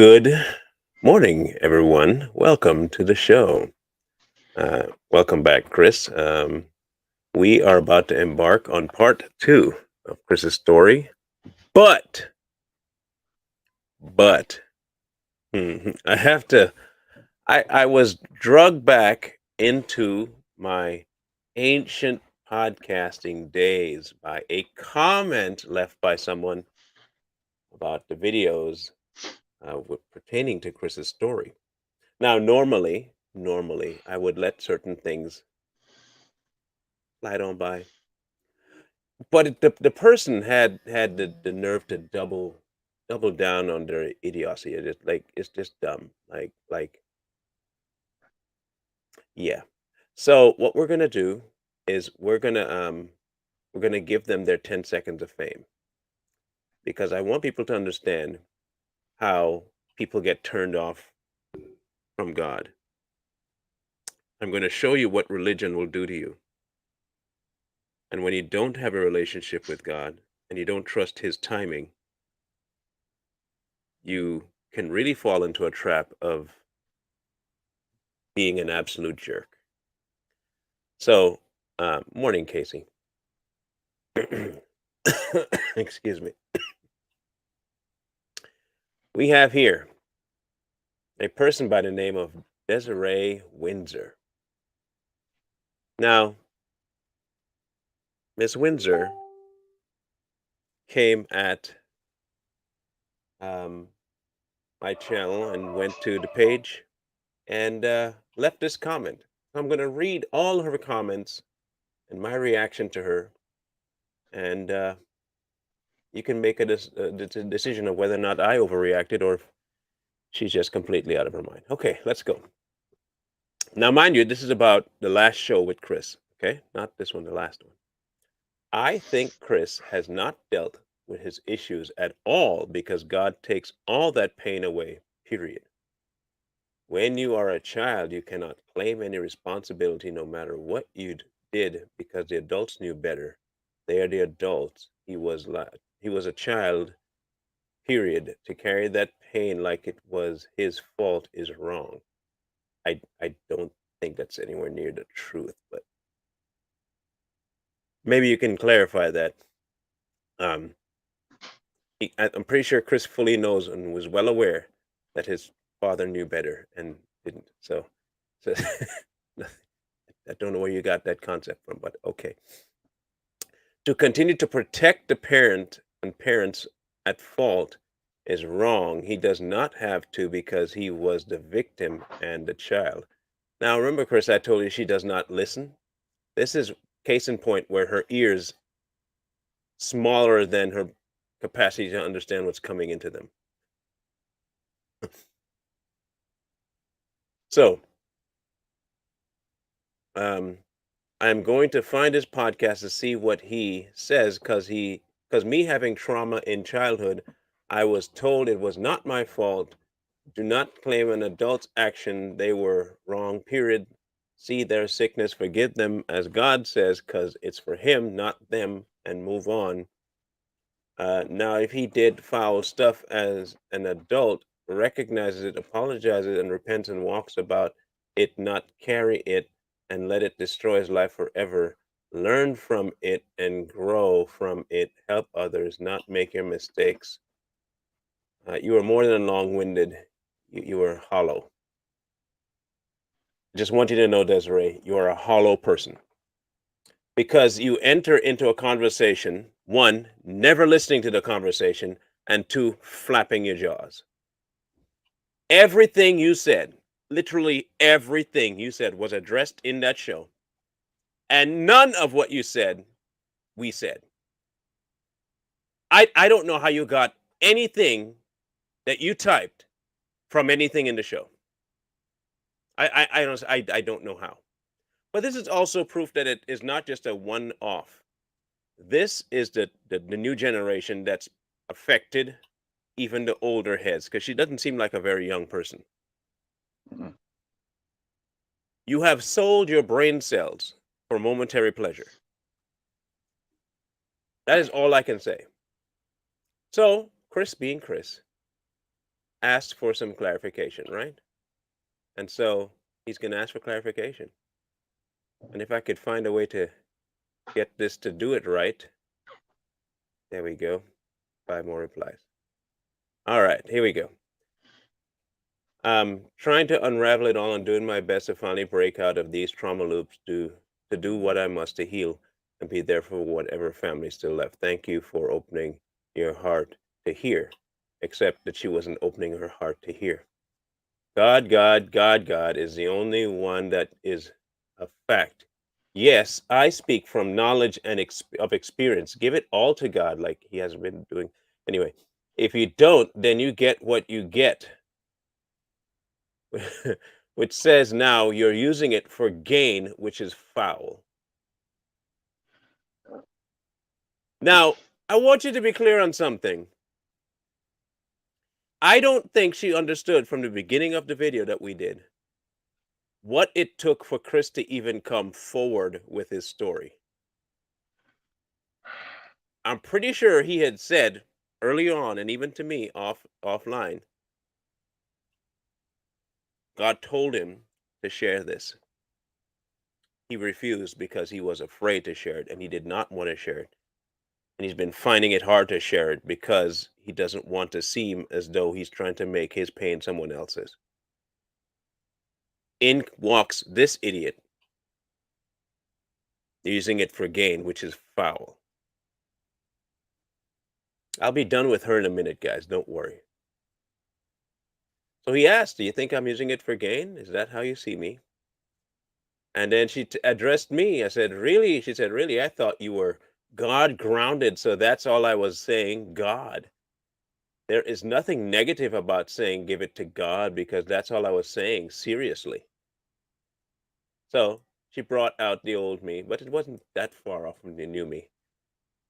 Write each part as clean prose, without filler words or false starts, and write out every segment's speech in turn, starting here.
Good morning, everyone. Welcome to the show. Welcome back, Chris. We are about to embark on part two of Chris's story, but, but, I have to. I was drugged back into my ancient podcasting days by a comment left by someone about the videos pertaining to Chris's story. Now, normally, I would let certain things slide on by, but the person had the nerve to double down on their idiocy. It's just dumb. Yeah. So what we're gonna do is we're gonna give them their 10 seconds of fame because I want people to understand how people get turned off from God. I'm going to show you what religion will do to you. And when you don't have a relationship with God and you don't trust his timing, you can really fall into a trap of being an absolute jerk. So, morning, Casey. Excuse me. We have here a person by the name of Desiree Windsor. Now, Miss Windsor came at um, my channel and went to the page and left this comment. I'm going to read all of her comments and my reaction to her, and you can make a decision of whether or not I overreacted or if she's just completely out of her mind. Okay, let's go. Now, mind you, this is about the last show with Chris, okay? Not this one, the last one. I think Chris has not dealt with his issues at all because God takes all that pain away, period. When you are a child, you cannot claim any responsibility no matter what you did because the adults knew better. They are the adults. He was a child, period. To carry that pain like it was his fault is wrong. I don't think that's anywhere near the truth, but maybe you can clarify that. Um, I'm pretty sure Chris fully knows and was well aware that his father knew better and didn't. So I don't know where you got that concept from, but okay. To continue to protect the parent and parents at fault is wrong. He does not have to because he was the victim and the child. Now, remember, Chris, I told you she does not listen. This is case in point where her ears smaller than her capacity to understand what's coming into them. So, I'm going to find his podcast to see what he says because me having trauma in childhood, I was told it was not my fault. Do not claim an adult's action. They were wrong, period. See their sickness, forgive them as God says, because it's for him, not them, and move on. Now, if he did foul stuff as an adult, recognizes it, apologizes, and repents and walks about it, not carry it and let it destroy his life forever. Learn from it and grow from it. Help others, not make your mistakes. You are more than long winded, you are hollow. Just want you to know, Desiree, you are a hollow person because you enter into a conversation, one, never listening to the conversation, and two, flapping your jaws. Everything you said, literally everything you said, was addressed in that show. And none of what you said, we said. I don't know how you got anything that you typed from anything in the show. I don't know how. But this is also proof that it is not just a one off. This is the new generation that's affected even the older heads because she doesn't seem like a very young person. Mhm. You have sold your brain cells for momentary pleasure. That is all I can say. So, Chris being Chris, asked for some clarification, right? And so he's going to ask for clarification. And if I could find a way to get this to do it right, there we go. 5 more replies. All right, here we go. I'm trying to unravel it all and doing my best to finally break out of these trauma loops to do what I must to heal and be there for whatever family still left. Thank you for opening your heart to hear, except that she wasn't opening her heart to hear. God is the only one that is a fact. Yes, I speak from knowledge and of experience. Give it all to God, like He has been doing. Anyway, if you don't, then you get what you get, which says now you're using it for gain, which is foul. Now, I want you to be clear on something. I don't think she understood from the beginning of the video that we did what it took for Chris to even come forward with his story. I'm pretty sure he had said early on, and even to me offline, God told him to share this. He refused because he was afraid to share it, and he did not want to share it. And he's been finding it hard to share it because he doesn't want to seem as though he's trying to make his pain someone else's. In walks this idiot, using it for gain, which is foul. I'll be done with her in a minute, guys. Don't worry. So he asked, "Do you think I'm using it for gain? Is that how you see me?" And then she addressed me. I said, "Really?" She said, "Really? I thought you were God grounded. So that's all I was saying, God. There is nothing negative about saying give it to God because that's all I was saying, seriously." So she brought out the old me, but it wasn't that far off from the new me.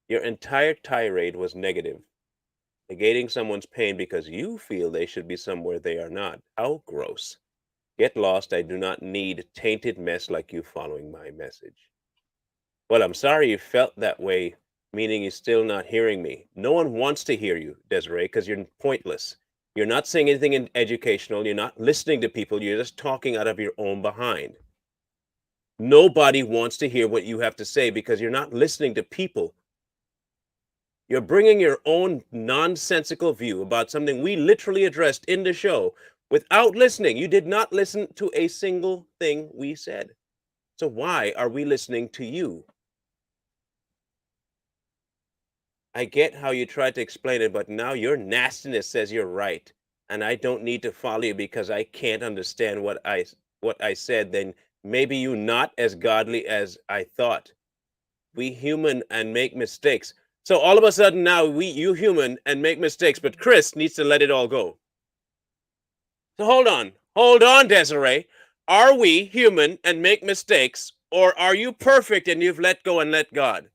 Your entire tirade was negative, negating someone's pain because you feel they should be somewhere they are not. How gross. Get lost. I do not need tainted mess like you following my message. Well, I'm sorry you felt that way, meaning you're still not hearing me. No one wants to hear you, Desiree, because you're pointless. You're not saying anything educational. You're not listening to people. You're just talking out of your own behind. Nobody wants to hear what you have to say because you're not listening to people. You're bringing your own nonsensical view about something we literally addressed in the show without listening. You did not listen to a single thing we said. So why are we listening to you? I get how you tried to explain it, but now your nastiness says you're right, and I don't need to follow you because I can't understand what I said. Then maybe you not as godly as I thought. We human and make mistakes. So all of a sudden now you human and make mistakes, but Chris needs to let it all go. So hold on, Desiree. Are we human and make mistakes, or are you perfect and you've let go and let God?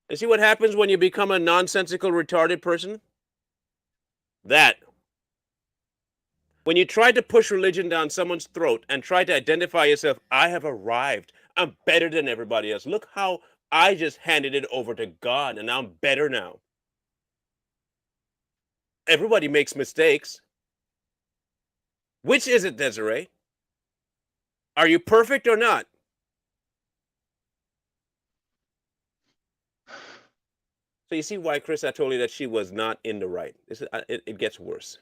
You see what happens when you become a nonsensical, retarded person? That. When you try to push religion down someone's throat and try to identify yourself, I have arrived. I'm better than everybody else. Look how I just handed it over to God and I'm better now. Everybody makes mistakes. Which is it, Desiree? Are you perfect or not? So you see why, Chris, I told you that she was not in the right. It gets worse.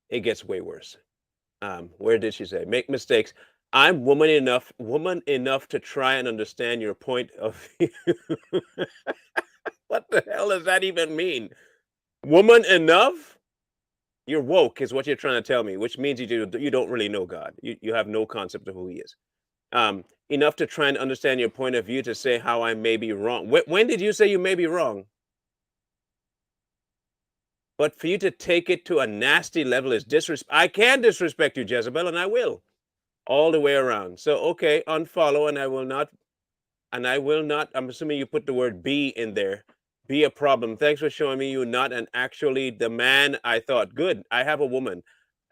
It gets way worse. Where did she say? Make mistakes. I'm woman enough to try and understand your point of view. What the hell does that even mean? Woman enough? You're woke, is what you're trying to tell me, which means you don't really know God. You have no concept of who He is. Enough to try and understand your point of view to say how I may be wrong. When did you say you may be wrong? But for you to take it to a nasty level is disrespect. I can disrespect you, Jezebel, and I will all the way around. So okay, unfollow, and I will not. I'm assuming you put the word "be" in there. Be a problem. Thanks for showing me you're not an actually the man I thought. Good. I have a woman.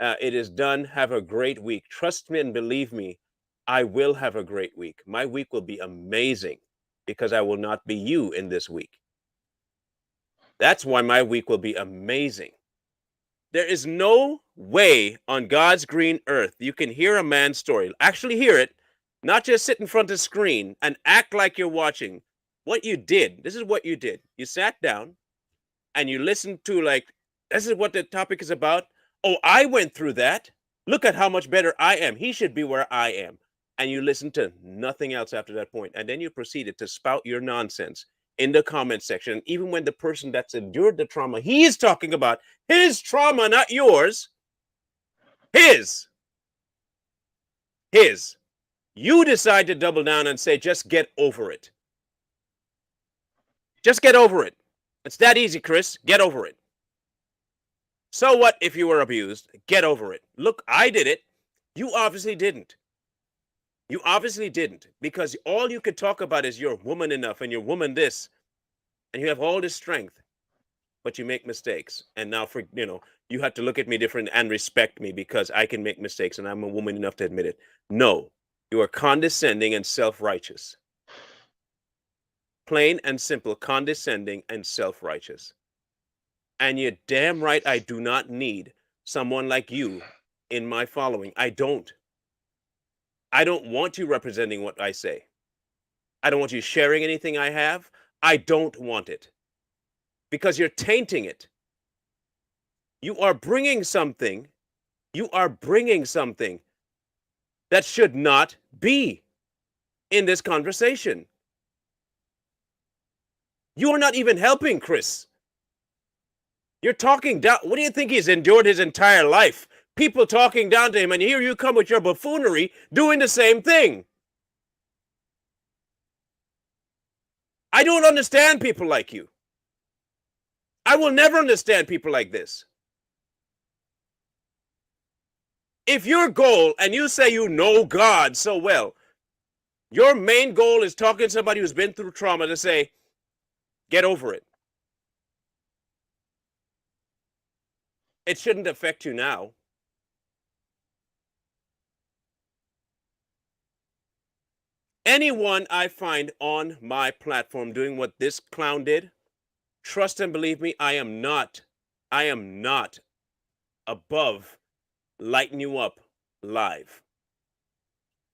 It is done. Have a great week. Trust me and believe me, I will have a great week. My week will be amazing because I will not be you in this week. That's why my week will be amazing. There is no way on God's green earth you can hear a man's story, actually hear it, not just sit in front of a screen and act like you're watching. What you did, this is what you did. You sat down and you listened to, like, this is what the topic is about. Oh, I went through that. Look at how much better I am. He should be where I am. And you listened to nothing else after that point. And then you proceeded to spout your nonsense in the comment section. Even when the person that's endured the trauma, he's talking about his trauma, not yours. His. His. You decide to double down and say, just get over it. Just get over it. It's that easy, Chris. Get over it. So what if you were abused? Get over it. Look, I did it. You obviously didn't. You obviously didn't, because all you could talk about is you're woman enough and you're woman this, and you have all this strength, but you make mistakes. And now you have to look at me different and respect me because I can make mistakes and I'm a woman enough to admit it. No, you are condescending and self-righteous. Plain and simple, condescending and self-righteous. And you're damn right I do not need someone like you in my following. I don't. I don't want you representing what I say. I don't want you sharing anything I have. I don't want it. Because you're tainting it. You are bringing something. You are bringing something that should not be in this conversation. You are not even helping, Chris. You're talking down. What do you think he's endured his entire life? People talking down to him, and here you come with your buffoonery doing the same thing. I don't understand people like you. I will never understand people like this. If your goal, and you say you know God so well, your main goal is talking to somebody who's been through trauma to say, get over it. It shouldn't affect you now. Anyone I find on my platform doing what this clown did, trust and believe me, I am not above lighting you up live.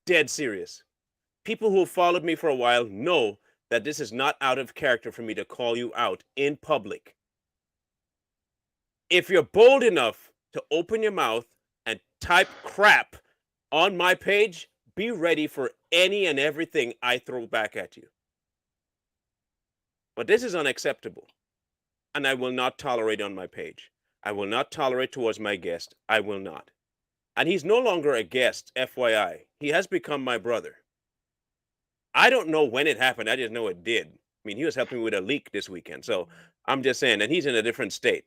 Dead serious. People who have followed me for a while know that this is not out of character for me to call you out in public. If you're bold enough to open your mouth and type crap on my page, be ready for any and everything I throw back at you. But this is unacceptable, and I will not tolerate on my page. I will not tolerate towards my guest. I will not. And he's no longer a guest, FYI. He has become my brother. I don't know when it happened. I just know it did. I mean, he was helping me with a leak this weekend. So I'm just saying, and he's in a different state.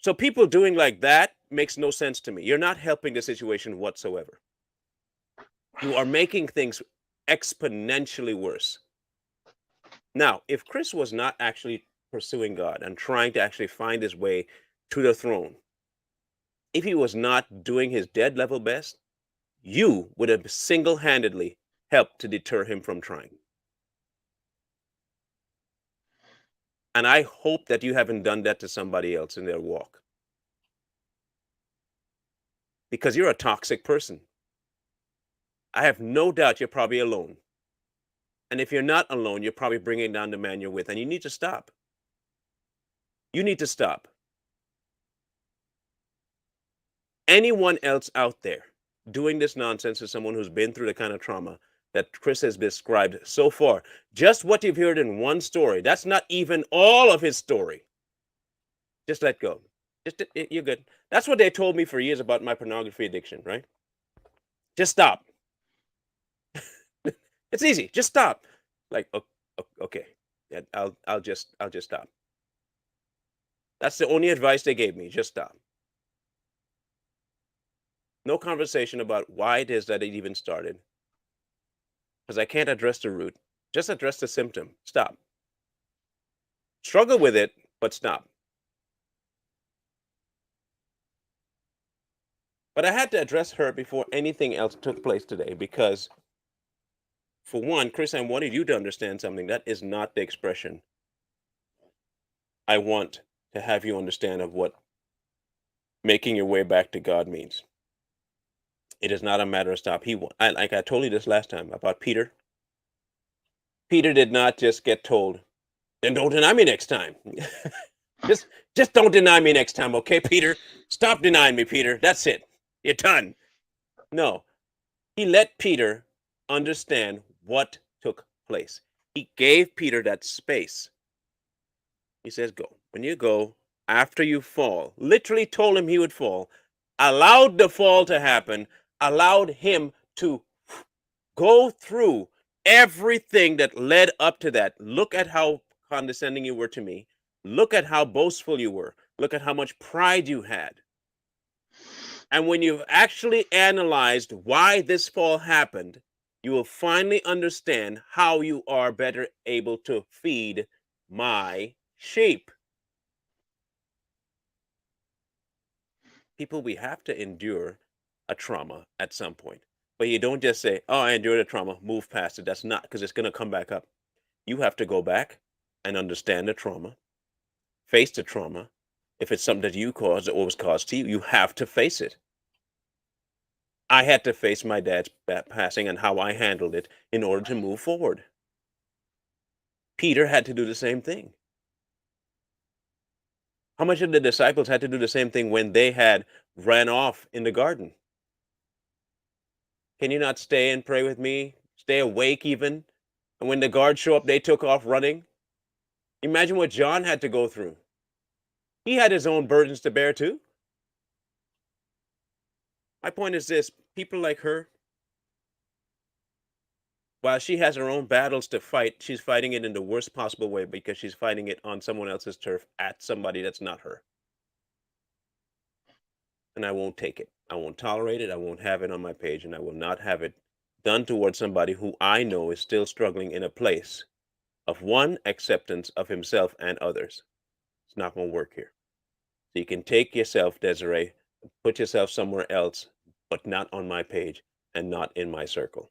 So people doing like that makes no sense to me. You're not helping the situation whatsoever. You are making things exponentially worse. Now, if Chris was not actually pursuing God and trying to actually find his way to the throne, if he was not doing his dead level best, you would have single-handedly helped to deter him from trying. And I hope that you haven't done that to somebody else in their walk. Because you're a toxic person. I have no doubt you're probably alone. And if you're not alone, you're probably bringing down the man you're with. And you need to stop. You need to stop. Anyone else out there doing this nonsense is someone who's been through the kind of trauma that Chris has described so far. Just what you've heard in one story. That's not even all of his story. Just let go. You're good. That's what they told me for years about my pornography addiction, right? Just stop. It's easy. Just stop. Like, okay. Yeah, I'll just stop. That's the only advice they gave me. Just stop. No conversation about why it is that it even started. Because I can't address the root. Just address the symptom. Stop. Struggle with it, but stop. But I had to address her before anything else took place today because, for one, Chris, I wanted you to understand something. That is not the expression I want to have you understand of what making your way back to God means. It is not a matter of stop. Like I told you this last time about Peter. Peter did not just get told, "Then don't deny me next time." just, just don't deny me next time, okay, Peter? Stop denying me, Peter. That's it. You're done. No, he let Peter understand what took place. He gave Peter that space. He says, "Go. When you go, after you fall," literally told him he would fall, allowed the fall to happen, allowed him to go through everything that led up to that. Look at how condescending you were to me. Look at how boastful you were. Look at how much pride you had. And when you've actually analyzed why this fall happened, you will finally understand how you are better able to feed my sheep. People, we have to endure a trauma at some point. But you don't just say, "Oh, I endured a trauma, move past it." That's not, because it's going to come back up. You have to go back and understand the trauma, face the trauma. If it's something that you caused or was caused to you, you have to face it. I had to face my dad's passing and how I handled it in order to move forward. Peter had to do the same thing. How much of the disciples had to do the same thing when they had ran off in the garden? Can you not stay and pray with me? Stay awake even? And when the guards show up, they took off running. Imagine what John had to go through. He had his own burdens to bear too. My point is this: people like her, while she has her own battles to fight, she's fighting it in the worst possible way because she's fighting it on someone else's turf at somebody that's not her. And I won't take it. I won't tolerate it. I won't have it on my page, and I will not have it done towards somebody who I know is still struggling in a place of one, acceptance of himself and others. It's not going to work here. So you can take yourself, Desiree, put yourself somewhere else, but not on my page and not in my circle.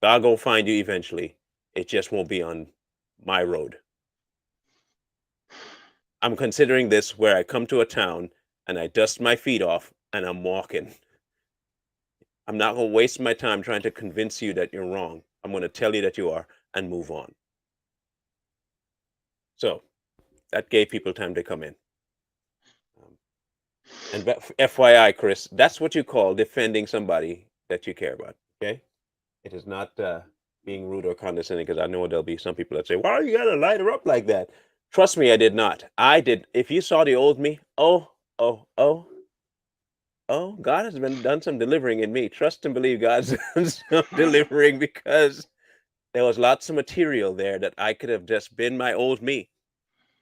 God gonna find you eventually. It just won't be on my road. I'm considering this where I come to a town and I dust my feet off and I'm walking. I'm not gonna waste my time trying to convince you that you're wrong. I'm gonna tell you that you are and move on. So that gave people time to come in. And FYI, Chris, that's what you call defending somebody that you care about. Okay, it is not being rude or condescending, because I know there'll be some people that say, "Why you gotta light her up like that?" Trust me, I did not. I did. If you saw the old me, God has been done some delivering in me. Trust and believe God's done some delivering, because there was lots of material there that I could have just been my old me.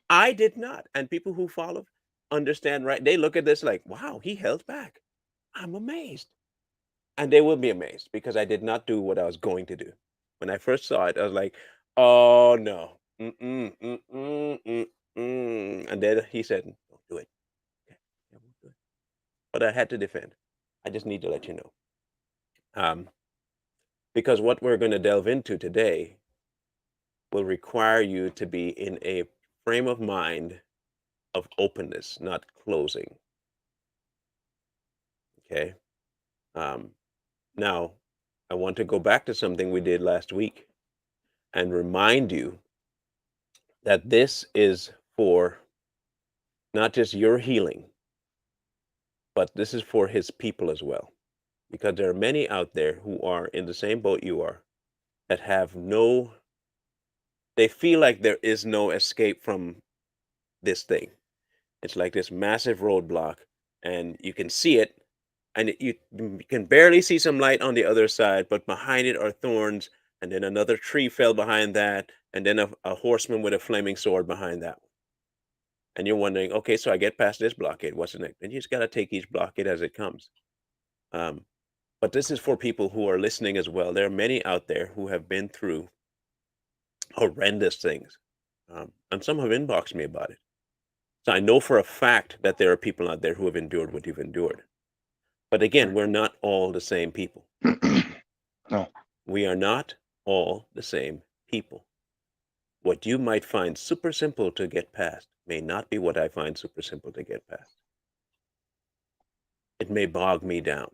I did not. And people who follow understand, right? They look at this like, "Wow, he held back." I'm amazed. And they will be amazed because I did not do what I was going to do. When I first saw it, I was like, "Oh no. Mm-mm, mm-mm, mm-mm." And then he said, "Don't do it." Okay, I won't do it. But I had to defend. I just need to let you know. Um, because what we're going to delve into today will require you to be in a frame of mind of openness, not closing. Okay. Um, Now, I want to go back to something we did last week and remind you that this is for not just your healing, but this is for his people as well. Because there are many out there who are in the same boat you are, that have they feel like there is no escape from this thing. It's like this massive roadblock, and you can see it, and you can barely see some light on the other side, but behind it are thorns, and then another tree fell behind that, and then a horseman with a flaming sword behind that. And you're wondering, okay, so I get past this blockade. What's the next? And you just got to take each blockade as it comes. Um, but this is for people who are listening as well. There are many out there who have been through horrendous things, and some have inboxed me about it. So I know for a fact that there are people out there who have endured what you've endured. But again, we're not all the same people. No. We are not all the same people. What you might find super simple to get past may not be what I find super simple to get past. It may bog me down.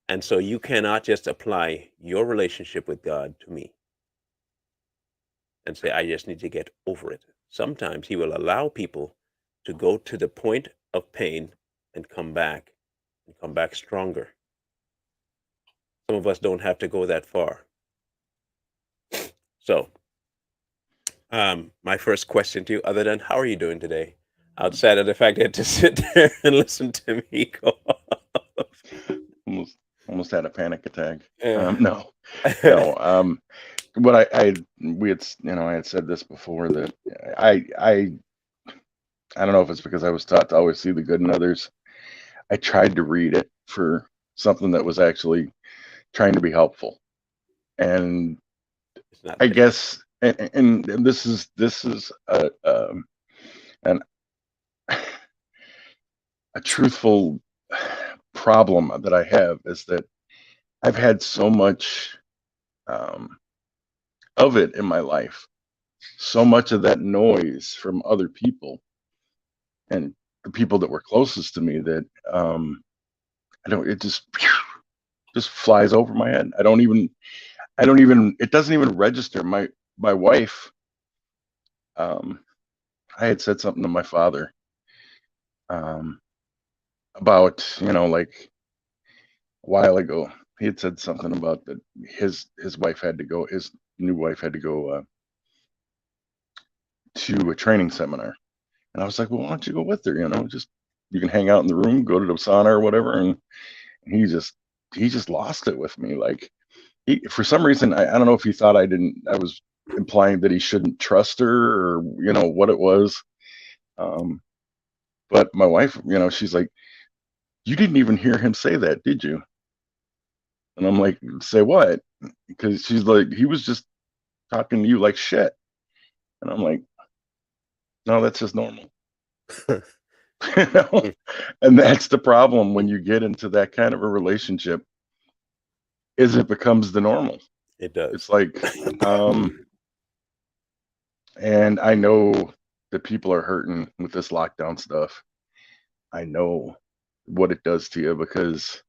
And so you cannot just apply your relationship with God to me and say, I just need to get over it. Sometimes He will allow people to go to the point of pain and come back stronger. Some of us don't have to go that far. So, my first question to you, other than how are you doing today, outside of the fact that to sit there and listen to me go off. Almost almost had a panic attack. Yeah. No, no. What I we had I had said this before that I I I don't know if it's because I was taught to always see the good in others. I tried to read it for something that was actually trying to be helpful, and It's not I there. guess and this is an a truthful problem that I have is that I've had so much um, of it in my life, so much of that noise from other people and the people that were closest to me that I don't. It just flies over my head. I don't even. It doesn't even register. My wife. Um, I had said something to my father um, about like a while ago. He had said something about that his wife had to go. His new wife had to go to a training seminar, and I was like, well, why don't you go with her? Just you can hang out in the room, go to the sauna or whatever. And he just he just lost it with me. Like for some reason, I don't know if he thought I was implying that he shouldn't trust her or what it was. Um, but my wife, she's like, you didn't even hear him say that, did you? And I'm like, say what? Because she's like, he was just talking to you like shit. And I'm like, no, that's just normal. you know? And that's the problem when you get into that kind of a relationship, is it becomes the normal. It does. It's like, um, and I know that people are hurting with this lockdown stuff. I know what it does to you because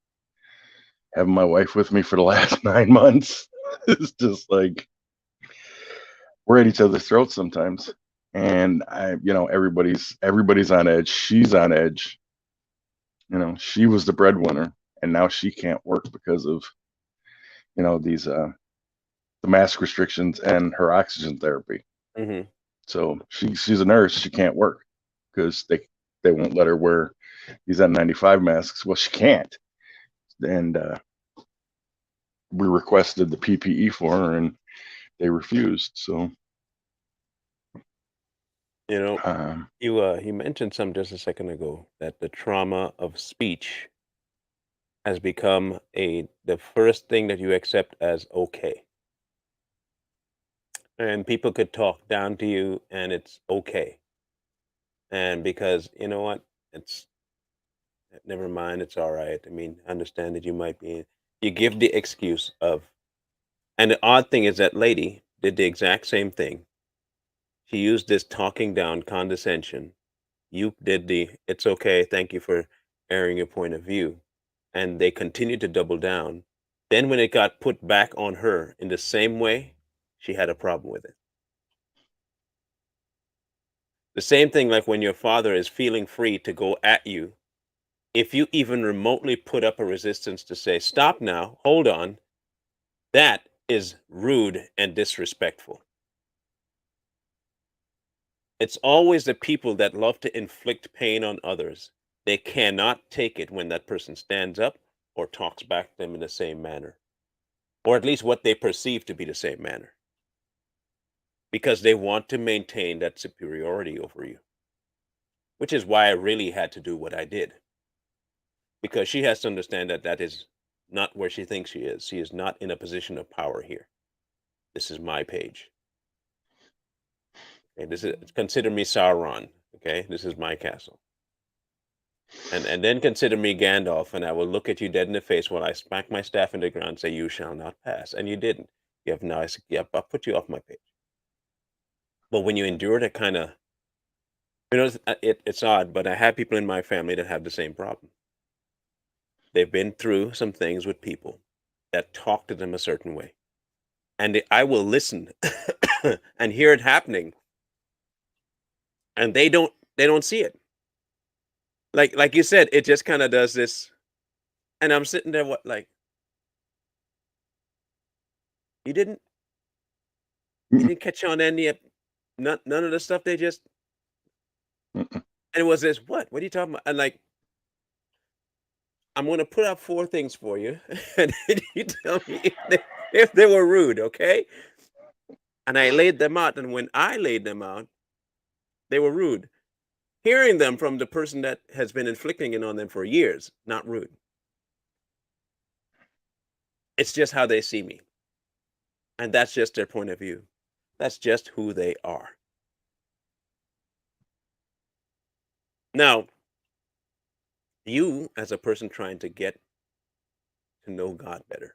having my wife with me for the last 9 months is just like we're at each other's throats sometimes. And everybody's on edge. She's on edge. She was the breadwinner, and now she can't work because of these the mask restrictions and her oxygen therapy. Hmm. So she's a nurse. She can't work because they won't let her wear these N95 masks. Well, she can't. And we requested the PPE for her, and they refused. So You know, um, you mentioned some just a second ago that the trauma of speech has become a the first thing that you accept as okay. And people could talk down to you and it's okay. And because you know what? It's never mind, it's all right. I mean, I understand that you might be you give the excuse of and the odd thing is that lady did the exact same thing. She used this talking down condescension. You did the it's okay, thank you for airing your point of view. And they continued to double down. Then when it got put back on her in the same way, she had a problem with it. The same thing like when your father is feeling free to go at you. If you even remotely put up a resistance to say, stop now, hold on, that is rude and disrespectful. It's always the people that love to inflict pain on others. They cannot take it when that person stands up or talks back to them in the same manner, or at least what they perceive to be the same manner, because they want to maintain that superiority over you, which is why I really had to do what I did. Because she has to understand that that is not where she thinks she is. She is not in a position of power here. This is my page. Okay, this is consider me Sauron. Okay, this is my castle. And then consider me Gandalf, and I will look at you dead in the face while I smack my staff in the ground and say, "You shall not pass." And you didn't. You have nice. Yep, I'll put you off my page. But when you endure that kind of, it's odd, but I have people in my family that have the same problem. They've been through some things with people that talk to them a certain way, and I will listen and hear it happening, and they don't see it. Like you said, it just kind of does this, and I'm sitting there, what, like, you didn't you Mm-mm, didn't catch on any of none of the stuff they just, mm-mm, and it was this, what are you talking about? And like, I'm gonna put out 4 things for you, and then you tell me if they were rude, okay? And I laid them out, and when I laid them out, they were rude. Hearing them from the person that has been inflicting it on them for years, not rude. It's just how they see me, and that's just their point of view. That's just who they are. Now, you as a person trying to get to know God better,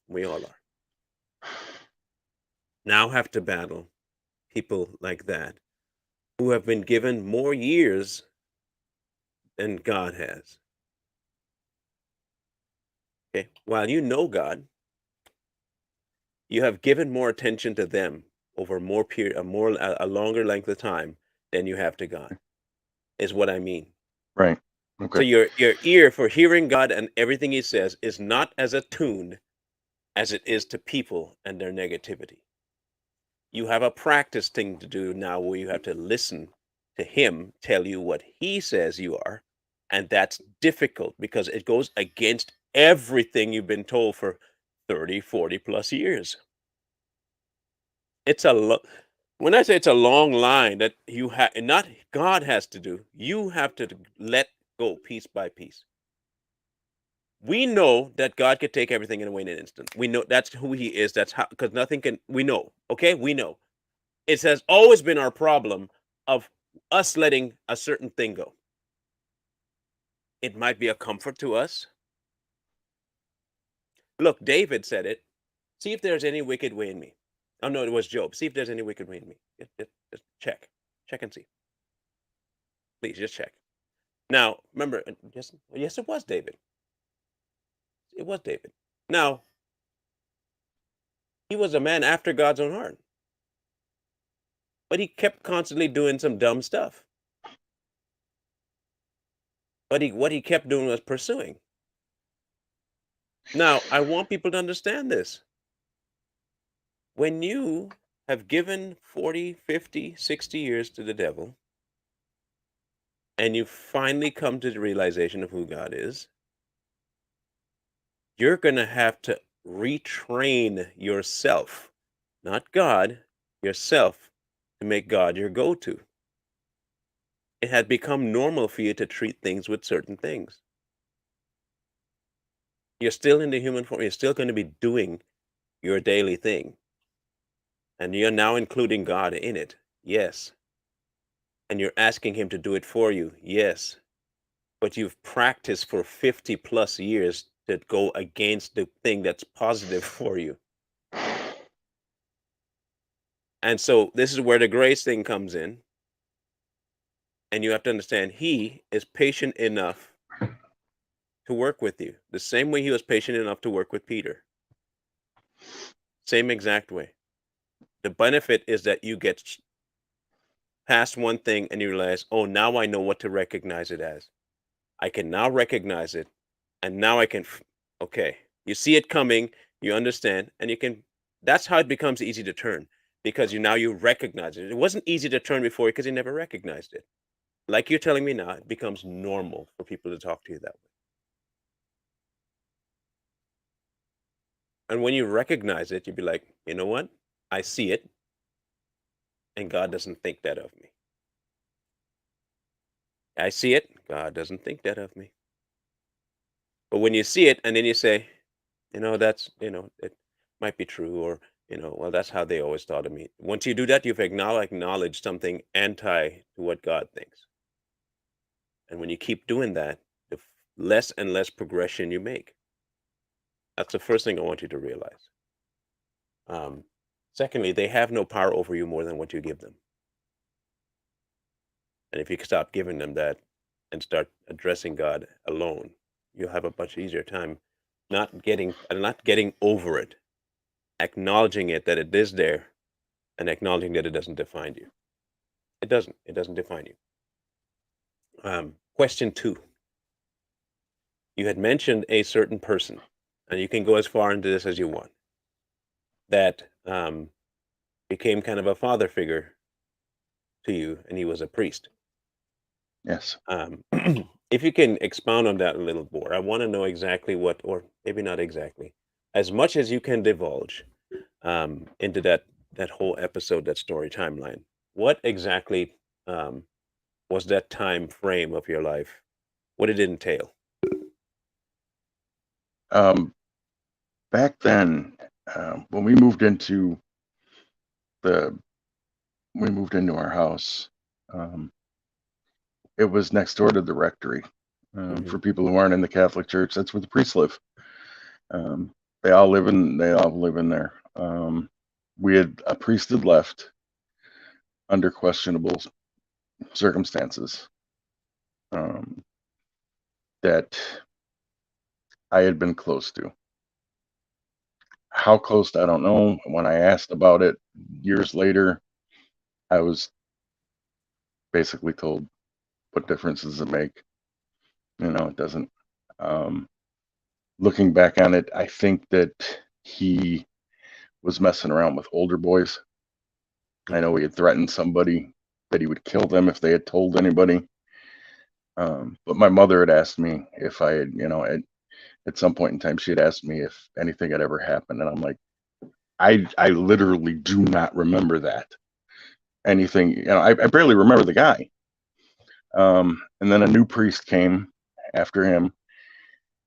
we all are, now have to battle people like that who have been given more years than God has. Okay. While you know God, you have given more attention to them over more period, a longer length of time than you have to God, is what I mean. right. So Okay. your ear for hearing God and everything He says is not as attuned as it is to people and their negativity. You have a practice thing to do now where you have to listen to Him tell you what He says you are. And that's difficult because it goes against everything you've been told for 30, 40 plus years. It's when I say it's a long line that you have, not God has to do, you have to let go piece by piece. We know that God could take everything away in an instant. We know that's who He is. That's how, because nothing can, we know, okay? We know. It has always been our problem of us letting a certain thing go. It might be a comfort to us. Look, David said it. See if there's any wicked way in me. Oh, no, it was Job. See if there's any wicked way in me. Just check. Check and see. Please, just check. Now, remember, yes, it was David. It was David. Now, he was a man after God's own heart, but he kept constantly doing some dumb stuff. But what he kept doing was pursuing. Now, I want people to understand this. When you have given 40, 50, 60 years to the devil, and you finally come to the realization of who God is, you're going to have to retrain yourself, not God, yourself, to make God your go to. It had become normal for you to treat things with certain things. You're still in the human form, you're still going to be doing your daily thing, and you're now including God in it. Yes. And you're asking Him to do it for you. Yes. But you've practiced for 50 plus years to go against the thing that's positive for you. And so this is where the grace thing comes in. And you have to understand He is patient enough to work with you the same way He was patient enough to work with Peter. Same exact way. The benefit is that you get past one thing and you realize, oh, now I know what to recognize it as. I can now recognize it. And now I can, okay, you see it coming, you understand, and you can, that's how it becomes easy to turn because you recognize it. It wasn't easy to turn before because you never recognized it. Like you're telling me now, it becomes normal for people to talk to you that way. And when you recognize it, you'd be like, you know what? I see it, and God doesn't think that of me. I see it, God doesn't think that of me. But when you see it and then you say, it might be true, or, well, that's how they always thought of me. Once you do that, you've acknowledged something anti to what God thinks. And when you keep doing that, the less and less progression you make. That's the first thing I want you to realize. Um, Secondly, they have no power over you more than what you give them. And if you stop giving them that and start addressing God alone, you'll have a much easier time not getting over it, acknowledging it that it is there, and acknowledging that it doesn't define you. It doesn't. It doesn't define you. Question two. You had mentioned a certain person, and you can go as far into this as you want, that became kind of a father figure to you, and he was a priest. Yes. If you can expound on that a little more, I want to know exactly what, or maybe not exactly, as much as you can divulge into that whole episode, that story timeline. What exactly um, was that time frame of your life? What did it entail? Um, Back then, when the we moved into our house, um, it was next door to the rectory. Hmm. For people who aren't in the Catholic Church, that's where the priests live. Um, they all live in there. We had a priest had left under questionable circumstances, um, that I had been close to. How close, I don't know. When I asked about it years later, I was basically told, "What difference does it make? It doesn't." Um, Looking back on it, I think that he was messing around with older boys. I know Hmm. he had threatened somebody that he would kill them if they had told anybody. But my mother had asked me if I had, at some point in time, she had asked me if anything had ever happened, and I'm like, I literally do not remember that anything. I barely remember the guy. And then a new priest came after him,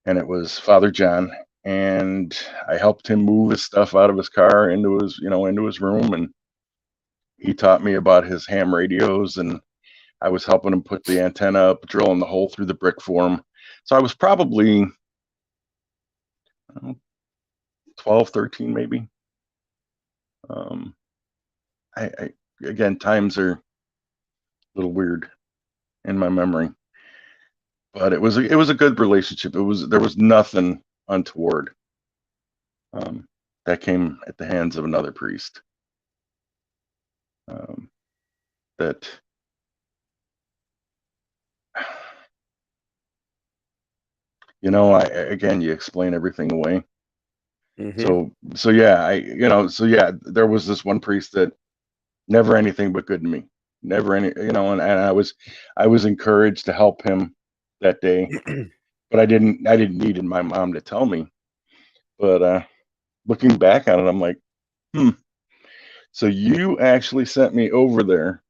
and it was Father John. And I helped him move his stuff out of his car into his room, and he taught me about his ham radios, and I was helping him put the antenna up, drilling the hole through the brick for him. So I was probably, I don't know, 12, 13 maybe. Um, I again, times are a little weird in my memory, but it was a good relationship. There was nothing untoward um, that came at the hands of another priest. Um, that I again, you explain everything away. Hmm. So yeah, there was this one priest that never anything but good to me. Never any, and I was encouraged to help him that day, but I didn't need my mom to tell me. But looking back on it, I'm like, so you actually sent me over there,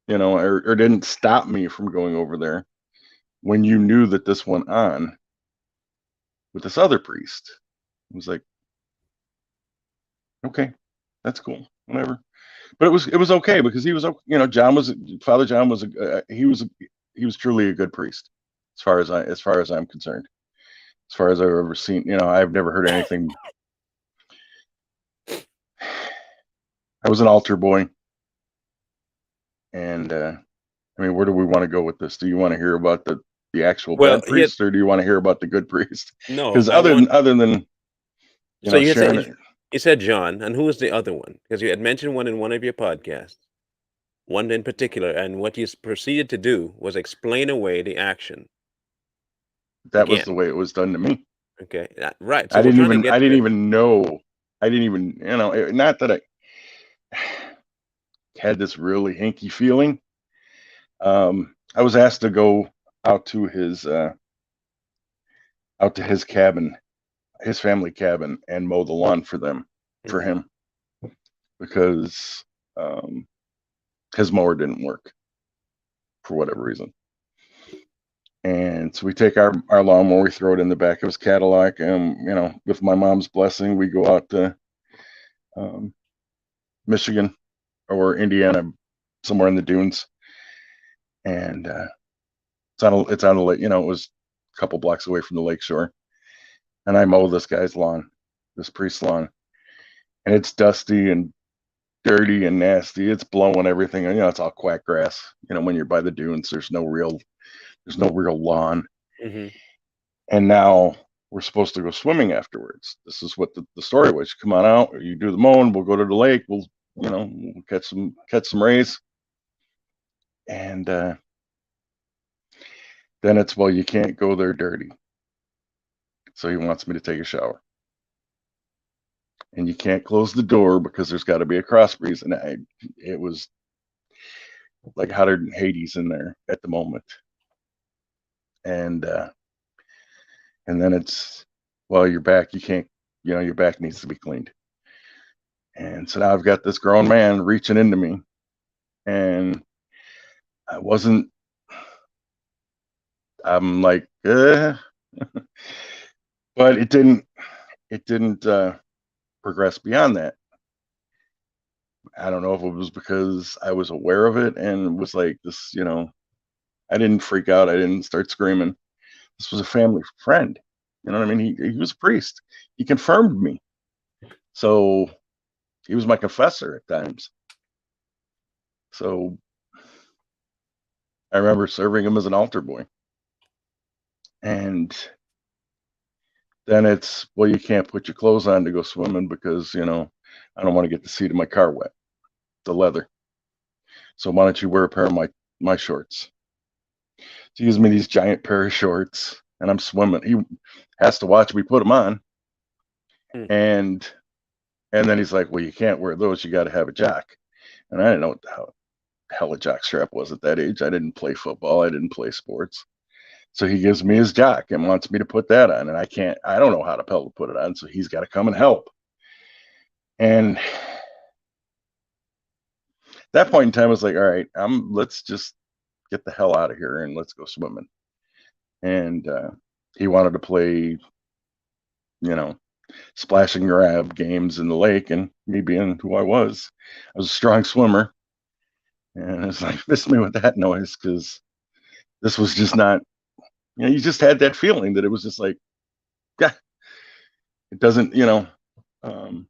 or didn't stop me from going over there when you knew that this went on with this other priest. I was like, okay, that's cool, whatever. But it was okay because he was, Father John was he was truly a good priest, as far as I'm concerned. As far as I've ever seen, I've never heard anything. I was an altar boy, and I mean, where do we want to go with this? Do you want to hear about the actual Well, bad priest, or do you want to hear about the good priest? no, Because I other want. than other than So you had said sharing, you said John, and who was the other one? Because you had mentioned one in one of your podcasts, one in particular, and what you proceeded to do was explain away the action that was the again. way it was done to me. Okay, right. So I we're didn't trying to even I get didn't to. even know. I didn't even not that I had this really hinky feeling. I was asked to go out to his cabin, his family cabin, and mow the lawn for Mhm. him, because um, his mower didn't work for whatever reason. And so we take our lawnmower, we throw it in the back of his Cadillac, and with my mom's blessing, we go out to um, Michigan or Indiana, somewhere in the dunes, and it's on a lake. It was a couple blocks away from the lake shore, and I mow this guy's lawn, this priest's lawn, and it's dusty and dirty and nasty. It's blowing everything. And, it's all quack grass. When you're by the dunes, there's no real lawn. Hmm. And now we're supposed to go swimming afterwards. This is what the story was. Come on out, you do the mowing, we'll go to the lake, we'll catch some rays. And then it's, well, you can't go there dirty. So he wants me to take a shower. And you can't close the door because there's got to be a cross breeze. And it was like hotter than Hades in there at the moment. And then it's, well, your back, you can't, your back needs to be cleaned. And so now I've got this grown man reaching into me, and I wasn't, I'm like, but it didn't progress beyond that. I don't know if it was because I was aware of it and was like this, I didn't freak out. I didn't start screaming. This was a family friend. You know what I mean? He was a priest. He confirmed me. So he was my confessor at times. So I remember serving him as an altar boy. And then it's, well, you can't put your clothes on to go swimming because, I don't want to get the seat of my car wet, the leather. So why don't you wear a pair of my shorts? So he gives me these giant pair of shorts, and I'm swimming. He has to watch me put them on. Hmm. And then he's like, well, you can't wear those. You got to have a jock. And I didn't know what the hell a jock strap was at that age. I didn't play football. I didn't play sports. So he gives me his jock and wants me to put that on. And I don't know how to put it on. So he's got to come and help. And that point in time, I was like, all right, let's just get the hell out of here and let's go swimming. And he wanted to play, you know, splash and grab games in the lake. And me being who I was a strong swimmer. And it's like, miss me with that noise because this was just not, you just had that feeling that it was just like, yeah, it doesn't, um,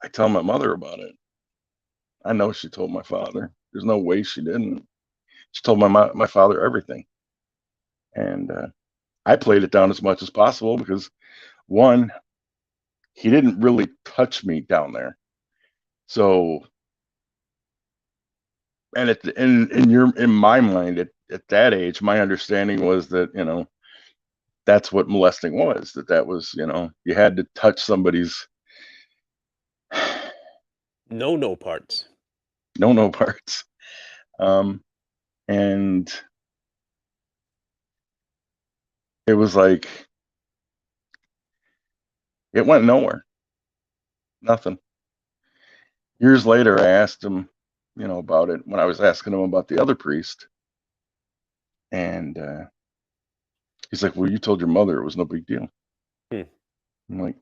I tell my mother about it. I know she told my father. There's no way she didn't. She told my father everything. And I played it down as much as possible because one, he didn't really touch me down there. So, and in my mind at that age, my understanding was that that's what molesting was. That was you had to touch somebody's No parts. no parts, and it was like it went nowhere, nothing. Years later, I asked him, about it when I was asking him about the other priest, and he's like, "Well, you told your mother it was no big deal." Hmm. I'm like,